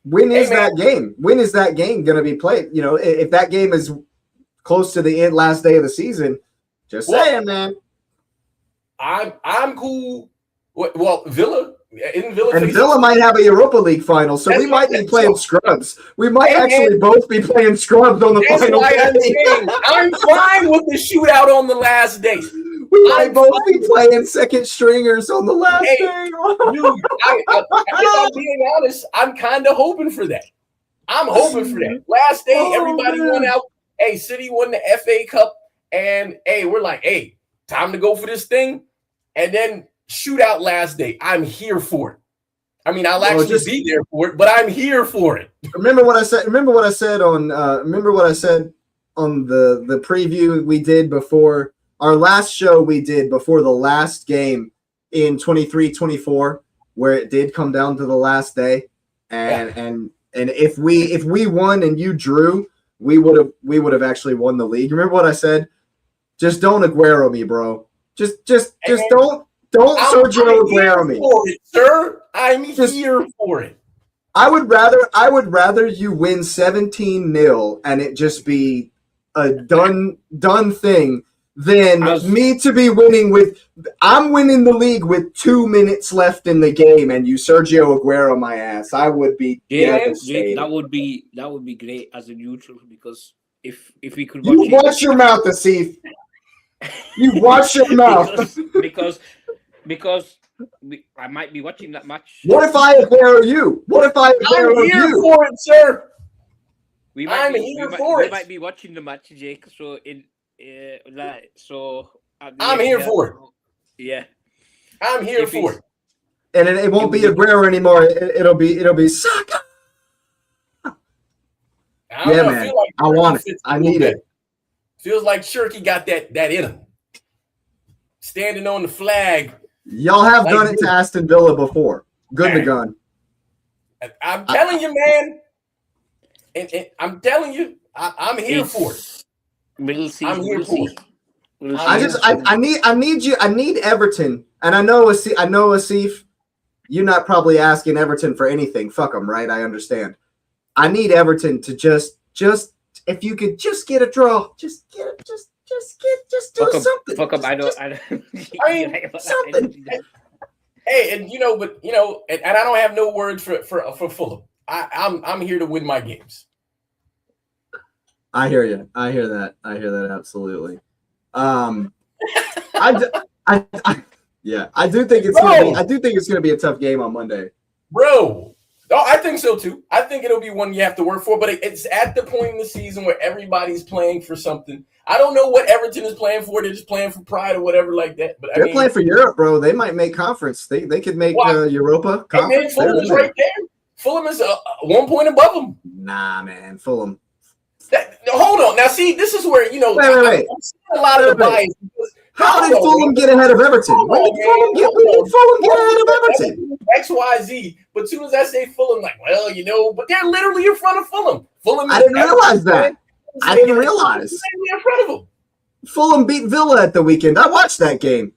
when is that game? When is that game going to be played? If that game is close to the last day of the season, saying, man. I'm cool. Well, Villa. Villa might have a Europa League final, so we might be playing scrubs. We might both be playing scrubs on the final day. I'm fine with the shootout on the last day. We might both be playing second stringers on the last day. Dude, if I'm being honest, I'm kind of hoping for that. I'm hoping for that. Last day, everybody went out. Hey, City won the FA Cup, and we're like, time to go for this thing, and then shootout last day. I'm here for it. I mean, I'll actually be there for it, but I'm here for it. Remember what I said on the preview we did before our last show we did before the last game in 23-24, where it did come down to the last day. And if we won and you drew, we would have actually won the league. Remember what I said? Just don't Aguero me, bro. Just don't Sergio Aguero me, sir. I'm here for it. I would rather you win 17-0 and it just be a done thing than me to be I'm winning the league with 2 minutes left in the game and you Sergio Aguero my ass. I would be devastated. That would be great as a neutral, because if we could watch your mouth, Asif. You watch your mouth. because I might be watching that match. What if I Aguero you? What if I Aguero you? I'm here for it, sir. We I'm might here for it. might be watching the match, Jake. So I'm here for it. Yeah, I'm here for it. And it won't be Aguero anymore. It'll be Saka. I don't know, man. feel like I want it. I need it. Feels like Shirky got that in him. Standing on the flag. Y'all have done it to Aston Villa before. Good to gun. I'm telling you, man. And I'm telling you, I'm here for it. I'm here for it. I need Everton, and I know Asif, you're not probably asking Everton for anything. Fuck them, right? I understand. I need Everton to just if you could just get a draw, just do something. Fuck up. I don't. Something. Hey, and and I don't have no words for Fulham. I'm here to win my games. I hear you. I hear that absolutely. I do think it's gonna be a tough game on Monday, bro. Oh, I think so too. I think it'll be one you have to work for, but it's at the point in the season where everybody's playing for something. I don't know what Everton is playing for. They're just playing for pride or whatever like that. But they're playing for Europe, bro. They might make conference. They could make Europa conference. Fulham is right there. Fulham is 1 point above them. Nah, man, Fulham. Hold on. Now, see, this is where wait. I'm seeing a lot of the bias. How did Fulham get ahead of Everton? When did Fulham get ahead of Everton? XYZ. But as soon as I say Fulham, like, but they're literally in front of Fulham. I didn't realize that. I didn't realize. They're in front of them. Fulham beat Villa at the weekend. I watched that game.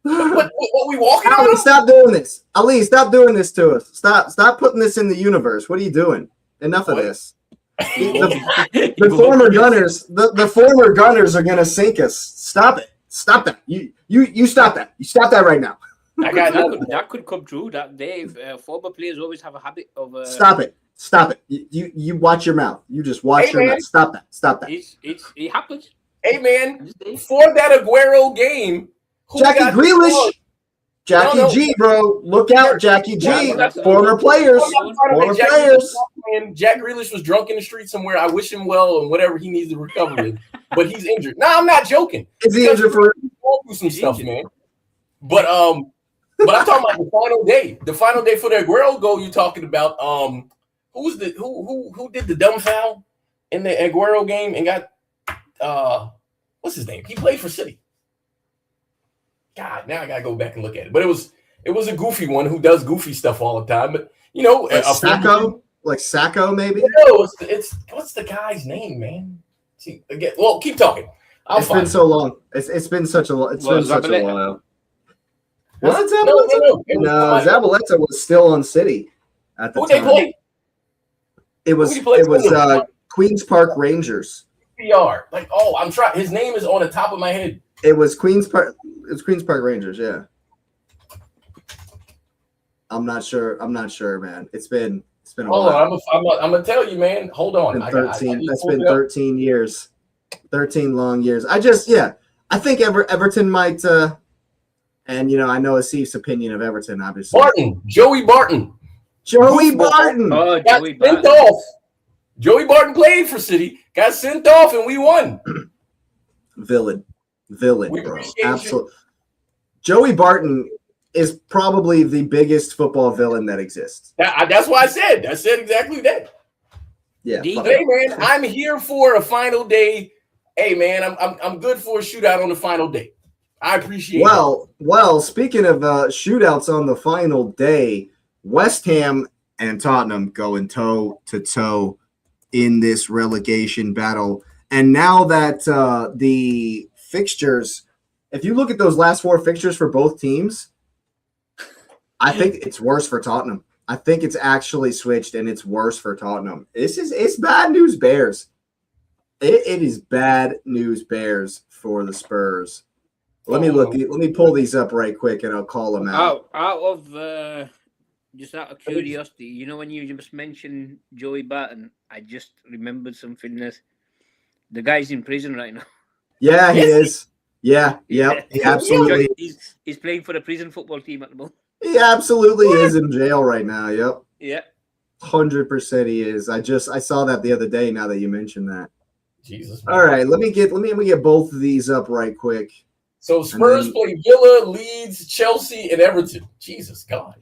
What we walking on? Ali, stop doing this. Ali, stop doing this to us. Stop putting this in the universe. What are you doing? Enough of this. The former Gunners, the former Gunners are gonna sink us. Stop it. Stop that. You stop that. You stop that right now. That could come true. That Dave, former players always have a habit of. Stop it. You watch your mouth. You just watch your mouth. Stop that. It happens. Hey man, for that Aguero game, Jackie Grealish. Jackie G, bro. Look out, Jackie G. Former players. Jack Grealish was drunk in the street somewhere. I wish him well and whatever he needs to recover in. But he's injured. No, I'm not joking. Is he injured for some stuff, man? But I'm talking about the final day. The final day for the Aguero goal you're talking about. Who did the dumb foul in the Aguero game and got what's his name? He played for City. God, now I gotta go back and look at it. But it was a goofy one who does goofy stuff all the time. But like Sacco, maybe. No, it's what's the guy's name, man? See, again, well, keep talking. It's been so long. It's been such a while. Was it Zabaleta? No, Zabaleta was still on City at the time. Who they play? It was Queens Park Rangers. PR. Like, I'm trying. His name is on the top of my head. It was Queens Park. It's Queens Park Rangers. Yeah. I'm not sure, man. It's been a while. I'm gonna tell you, man. Hold on. That's been 13 years. 13 long years. I think Everton might. And I know Asif's opinion of Everton, obviously. Joey Barton. Oh, Joey Barton. Off. Joey Barton played for City, got sent off, and we won. Villain, bro. Absolutely. Joey Barton is probably the biggest football villain that exists. That's why I said exactly that. Yeah. Hey man, I'm here for a final day. Hey man, I'm good for a shootout on the final day. I appreciate it. Well, speaking of shootouts on the final day, West Ham and Tottenham going toe to toe in this relegation battle. And now that the fixtures, if you look at those last 4 fixtures for both teams, I think it's worse for Tottenham. I think it's actually switched and it's worse for Tottenham. It's bad news Bears. It is bad news Bears for the Spurs. Let me pull these up right quick and I'll call them out. Just out of curiosity, when you just mentioned Joey Barton, I just remembered something. The guy's in prison right now. Yeah, he is. Yeah, he absolutely. He's playing for the prison football team at the moment. He absolutely is in jail right now. Yep. Yeah. 100% he is. I saw that the other day. Now that you mentioned that. Jesus. Man. All right, let me get both of these up right quick. So Spurs play Villa, Leeds, Chelsea, and Everton. Jesus God.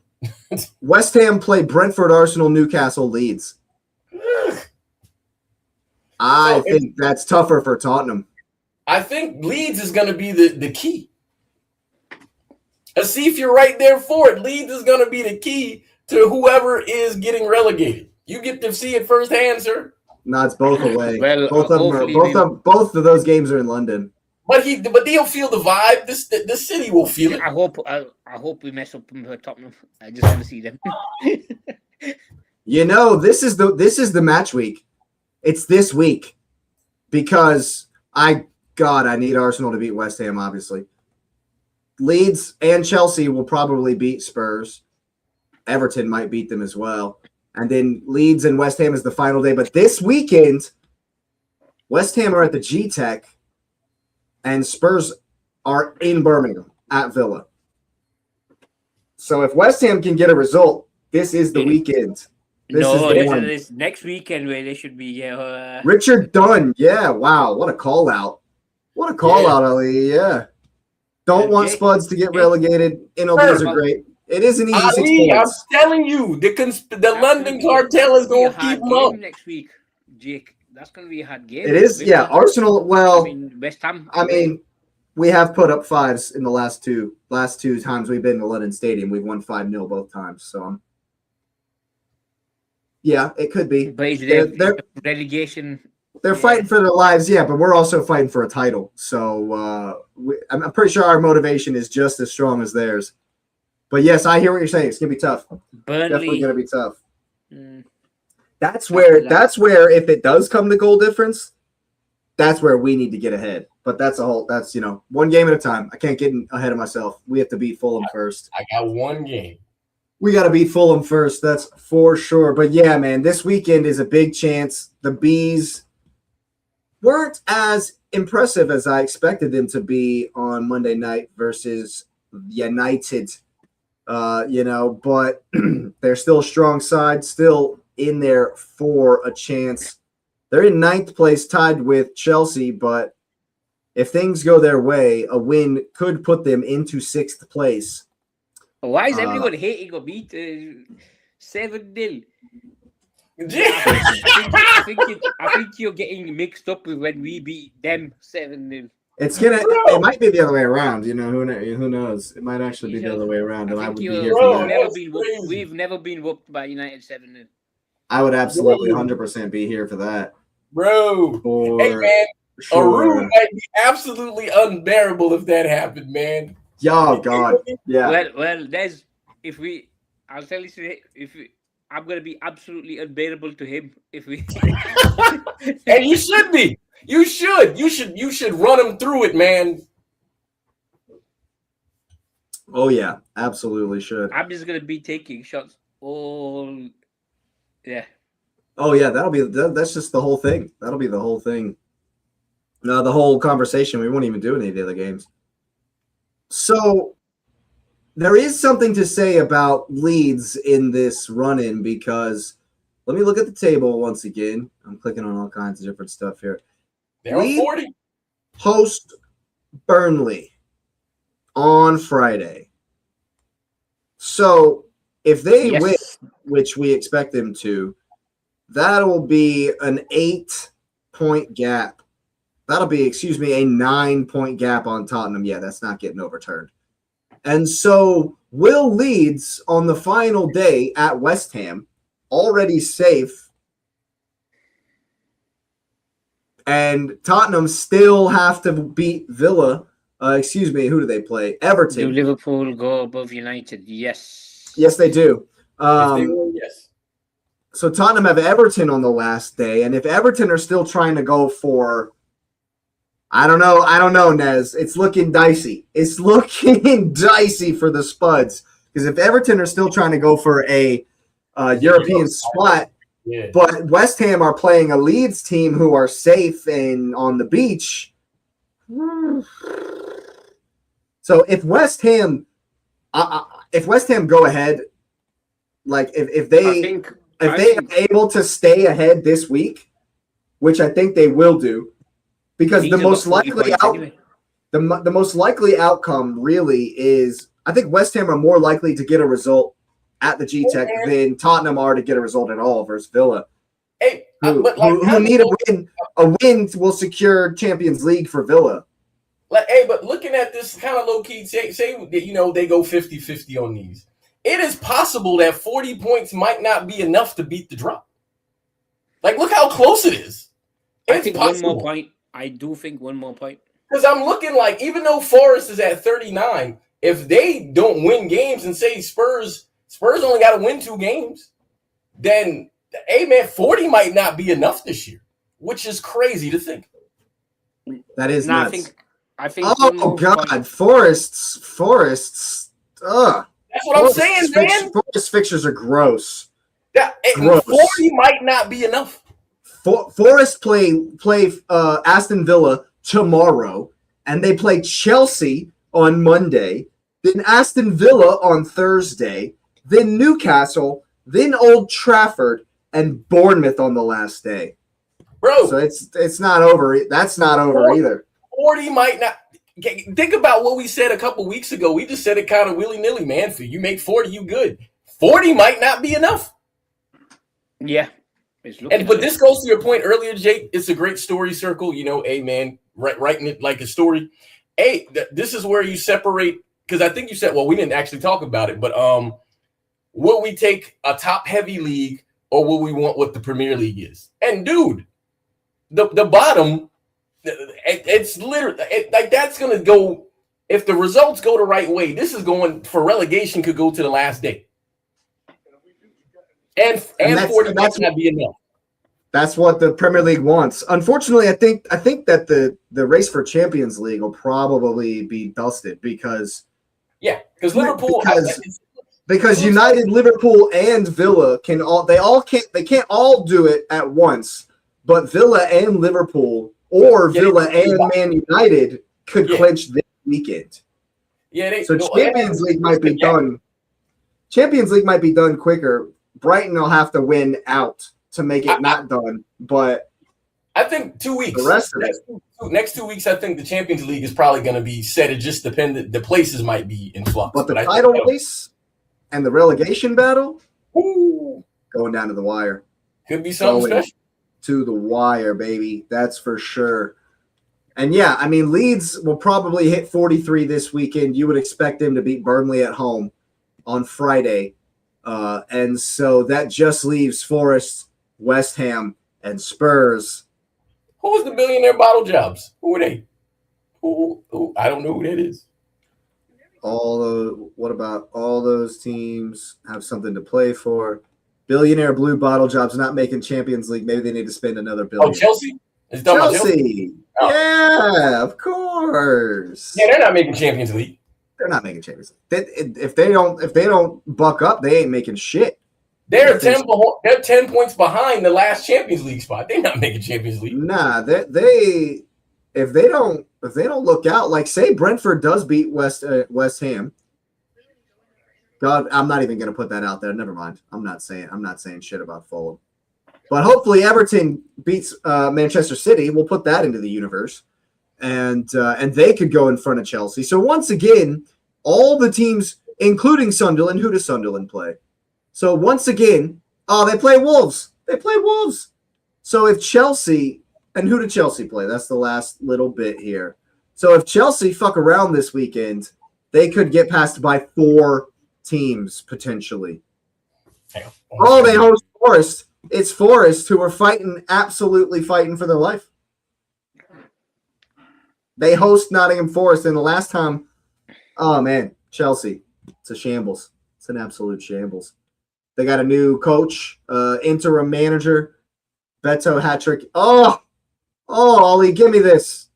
West Ham play Brentford, Arsenal, Newcastle, Leeds. I think that's tougher for Tottenham. I think Leeds is going to be the key. Let's see if you're right there for it. Leeds is going to be the key to whoever is getting relegated. You get to see it firsthand, sir. No, it's both away. Well, both of those games are in London. But he'll feel the vibe. The city will feel it. I hope we mess up Tottenham. I just want to see them. This is the match week. It's this week because I need Arsenal to beat West Ham. Obviously, Leeds and Chelsea will probably beat Spurs. Everton might beat them as well. And then Leeds and West Ham is the final day. But this weekend, West Ham are at the G-Tech and Spurs are in Birmingham at Villa. So if West Ham can get a result, this is the weekend. This next weekend where they should be. Richard Dunn. Yeah, wow. What a call out. What a call out, Ali. Yeah. Don't want Spuds to get relegated. NLBs are great. It is an easy 6 points. I'm telling you, the London cartel is going to keep them up next week, Jake. That's going to be a hard game. It is, yeah. Arsenal. Well, West Ham. We have put up 5s in the last two times we've been to London Stadium. We've won 5-0 both times. So, yeah, it could be. But they're relegation. They're fighting for their lives, yeah. But we're also fighting for a title. So I'm pretty sure our motivation is just as strong as theirs. But yes, I hear what you're saying. It's gonna be tough. Definitely gonna be tough. That's where if it does come to goal difference, that's where we need to get ahead. But that's one game at a time. I can't get ahead of myself. We have to beat Fulham first. I got one game. We got to beat Fulham first. That's for sure. But yeah, man, this weekend is a big chance. The Bees weren't as impressive as I expected them to be on Monday night versus United. But they're still a strong side, still in there for a chance. They're in 9th place, tied with Chelsea, but if things go their way, a win could put them into 6th place. Why is everyone hating on me? 7-0. I think you're getting mixed up with when we beat them 7-0. It might be the other way around. Who knows? It might actually be the other way around, and I would be here for that. We've never been whooped by United 7-0. I would absolutely 100% be here for that, bro. Hey man, a room might be absolutely unbearable if that happened, man. Oh God, yeah. Well, I'll tell you, I'm gonna be absolutely unbearable to him if we. And you should be. You should run him through it, man. Oh yeah, absolutely should. I'm just gonna be taking shots all. Yeah. Oh yeah, that's just the whole thing. That'll be the whole thing. The whole conversation. We won't even do any of the other games. So there is something to say about Leeds in this run-in because let me look at the table once again. I'm clicking on all kinds of different stuff here. They're on 40. Host Burnley on Friday. So if they win, which we expect them to, that'll be an 8-point gap. That'll be, a 9-point gap on Tottenham. Yeah, that's not getting overturned. And so will Leeds on the final day at West Ham, already safe, and Tottenham still have to beat Villa. Who do they play? Everton. Do Liverpool go above United? Yes. Yes, they do. Yes. So Tottenham have Everton on the last day, and if Everton are still trying to go for, I don't know, Nez. It's looking dicey. It's looking dicey for the Spuds because if Everton are still trying to go for a European spot, but West Ham are playing a Leeds team who are safe and on the beach. So if West Ham go ahead, like if they, if they are able to stay ahead this week, which I think they will do, because the most likely the most likely outcome really is, I think West Ham are more likely to get a result at the G-Tech than Tottenham are to get a result at all versus Villa. Hey, who need a win. A win will secure Champions League for Villa. But looking at this kind of low-key, say they go 50-50 on these. It is possible that 40 points might not be enough to beat the drop. Like, look how close it is. I think possible. 1 more point. I do think 1 more point. Because I'm looking like, even though Forest is at 39, if they don't win games and say Spurs only got to win 2 games, then, hey, man, 40 might not be enough this year, which is crazy to think. That is nuts. I think. Oh, God. Forests. Ugh. That's what I'm saying, man. Forest fixtures are gross. Yeah, gross. 40 might not be enough. Forest play Aston Villa tomorrow, and they play Chelsea on Monday, then Aston Villa on Thursday, then Newcastle, then Old Trafford, and Bournemouth on the last day. Bro. So it's not over. That's not over either. 40 might not. Think about what we said a couple weeks ago. We just said it kind of willy-nilly, man. For you make 40, you good. 40 might not be enough. Yeah. But this goes to your point earlier, Jake. It's a great story circle. Hey, man, writing it like a story. Hey, this is where you separate, because I think you said, well, we didn't actually talk about it, but will we take a top-heavy league or will we want what the Premier League is? And, dude, the bottom, it's literally, like that's going to go, if the results go the right way, this is going, for relegation, could go to the last day. And 40 might not be enough. That's what the Premier League wants. Unfortunately, I think that the race for Champions League will probably be dusted because Liverpool because United, Liverpool, and Villa can't all do it at once, but Villa and Liverpool or Villa and Man United could clinch this weekend. So Champions League might be done. Champions League might be done quicker. Brighton will have to win out to make it not done, but I think 2 weeks. The rest of it. Next 2 weeks, I think the Champions League is probably going to be set. It just dependent. The places might be in flux. But the title race and the relegation battle, going down to the wire. Could be something special. To the wire, baby. That's for sure. And yeah, I mean, Leeds will probably hit 43 this weekend. You would expect them to beat Burnley at home on Friday. And so that just leaves Forest, West Ham, and Spurs. Who was the billionaire bottle jobs? Who are they? Who? I don't know who that is. What about all those teams have something to play for? Billionaire blue bottle jobs not making Champions League. Maybe they need to spend another billion. Oh, Chelsea? Chelsea. Oh. Yeah, of course. Yeah, they're not making Champions League. They're not making Champions League. If they don't buck up, they ain't making shit. They're 10 points behind the last Champions League spot. They're not making Champions League. Nah, if they don't look out, like say Brentford does beat West Ham. God, I'm not even going to put that out there. Never mind. I'm not saying shit about Fulham. But hopefully Everton beats Manchester City. We'll put that into the universe. And they could go in front of Chelsea. So once again, all the teams, including Sunderland, who does Sunderland play? So once again, they play Wolves. They play Wolves. So if Chelsea, and who did Chelsea play? That's the last little bit here. So if Chelsea fuck around this weekend, they could get passed by 4 teams potentially. They host Forest. It's Forest who are absolutely fighting for their life. They host Nottingham Forest, and the last time, oh man, Chelsea. It's a shambles. It's an absolute shambles. They got a new coach, interim manager, Beto hat-trick. Oh, Ollie, give me this.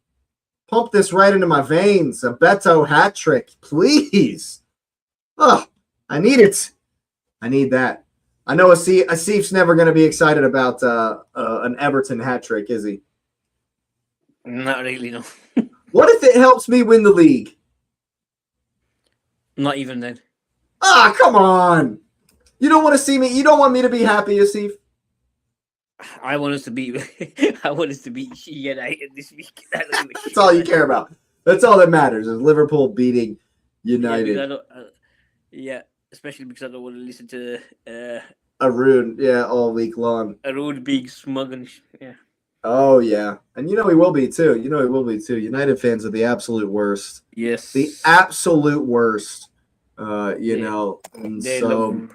Pump this right into my veins. A Beto hat-trick, please. Oh, I need it. I need that. I know Asif's never going to be excited about an Everton hat-trick, is he? Not really, no. What if it helps me win the league? Not even then. Come on. You don't want to see me. You don't want me to be happy, Asif. I want us to beat. I want us to beat United this week. That's all you care about. That's all that matters is Liverpool beating United. Yeah, especially because I don't want to listen to Arun, all week long. Arun being smug and yeah. Oh yeah, and he will be too. United fans are the absolute worst. Yes, the absolute worst. And so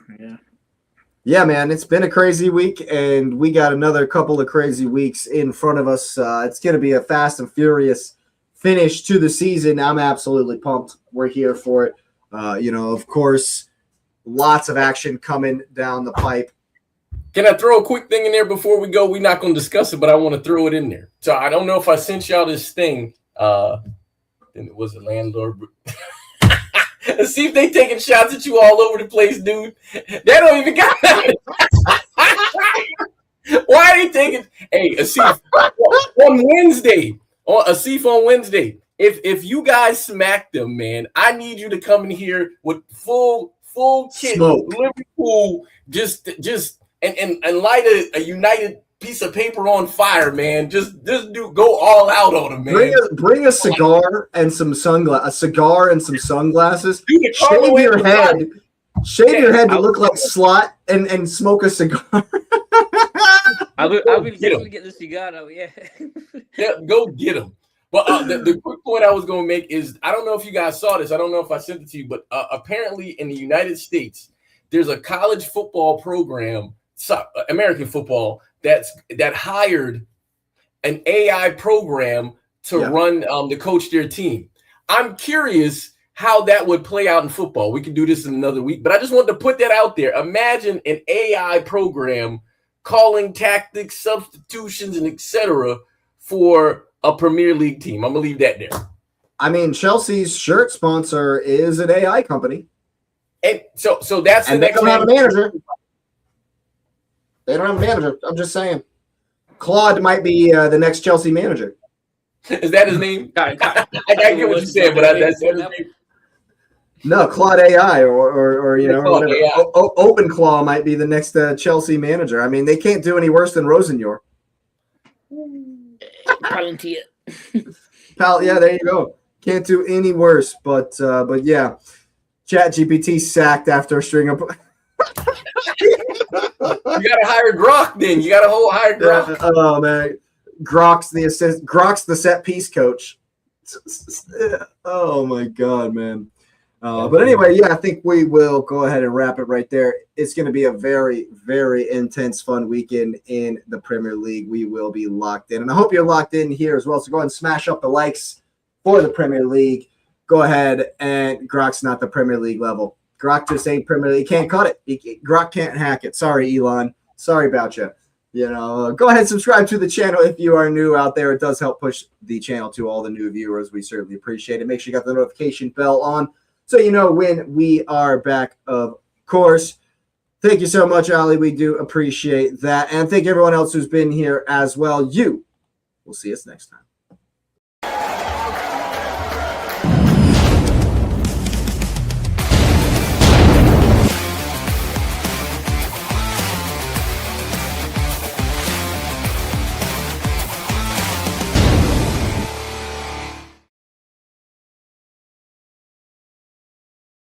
yeah, man, it's been a crazy week, and we got another couple of crazy weeks in front of us. It's going to be a fast and furious finish to the season. I'm absolutely pumped. We're here for it. Of course, lots of action coming down the pipe. Can I throw a quick thing in there before we go? We're not going to discuss it, but I want to throw it in there. So I don't know if I sent y'all this thing. Then it was a landlord. See if they taking shots at you all over the place, dude. They don't even got that. Why are they taking? Hey, Asif, on Wednesday, if you guys smack them, man, I need you to come in here with full kit, Smoke. Liverpool, just and light a United piece of paper on fire, man. Just do go all out on them, man. Bring a cigar and some sunglasses. Shave your head. Shave your head to look like Slot and smoke a cigar. I will definitely get the cigar out. Yeah. Yeah, go get them. But the quick point I was going to make is I don't know if you guys saw this. I don't know if I sent it to you, but apparently in the United States, there's a college football program, American football, that hired an AI program to run to coach their team. I'm curious how that would play out in football. We can do this in another week, but I just wanted to put that out there. Imagine an AI program calling tactics, substitutions, and etc. for a Premier League team. I'm gonna leave that there. I mean, Chelsea's shirt sponsor is an AI company, and so that's and the they next don't have a manager. They don't have a manager. I'm just saying. Claude might be the next Chelsea manager. Is that his name? I get what you said, but that's his name. No, Claude AI or whatever. AI. Open Claw might be the next Chelsea manager. I mean, they can't do any worse than Rosenyor. Palantir. Yeah, there you go. Can't do any worse. But yeah, ChatGPT sacked after a string of. You gotta hire Grok then. You gotta hire Grok. Oh man, Grok's the set piece coach. Oh my god, man. But anyway, yeah, I think we will go ahead and wrap it right there. It's going to be a very, very intense, fun weekend in the Premier League. We will be locked in. And I hope you're locked in here as well. So go ahead and smash up the likes for the Premier League. Go ahead, and Grok's not the Premier League level. Grok just ain't Premier League. He can't cut it. Grok can't hack it. Sorry, Elon. Sorry about you. Go ahead and subscribe to the channel if you are new out there. It does help push the channel to all the new viewers. We certainly appreciate it. Make sure you got the notification bell on so you know when we are back, of course. Thank you so much, Ali. We do appreciate that. And thank everyone else who's been here as well. We'll see us next time.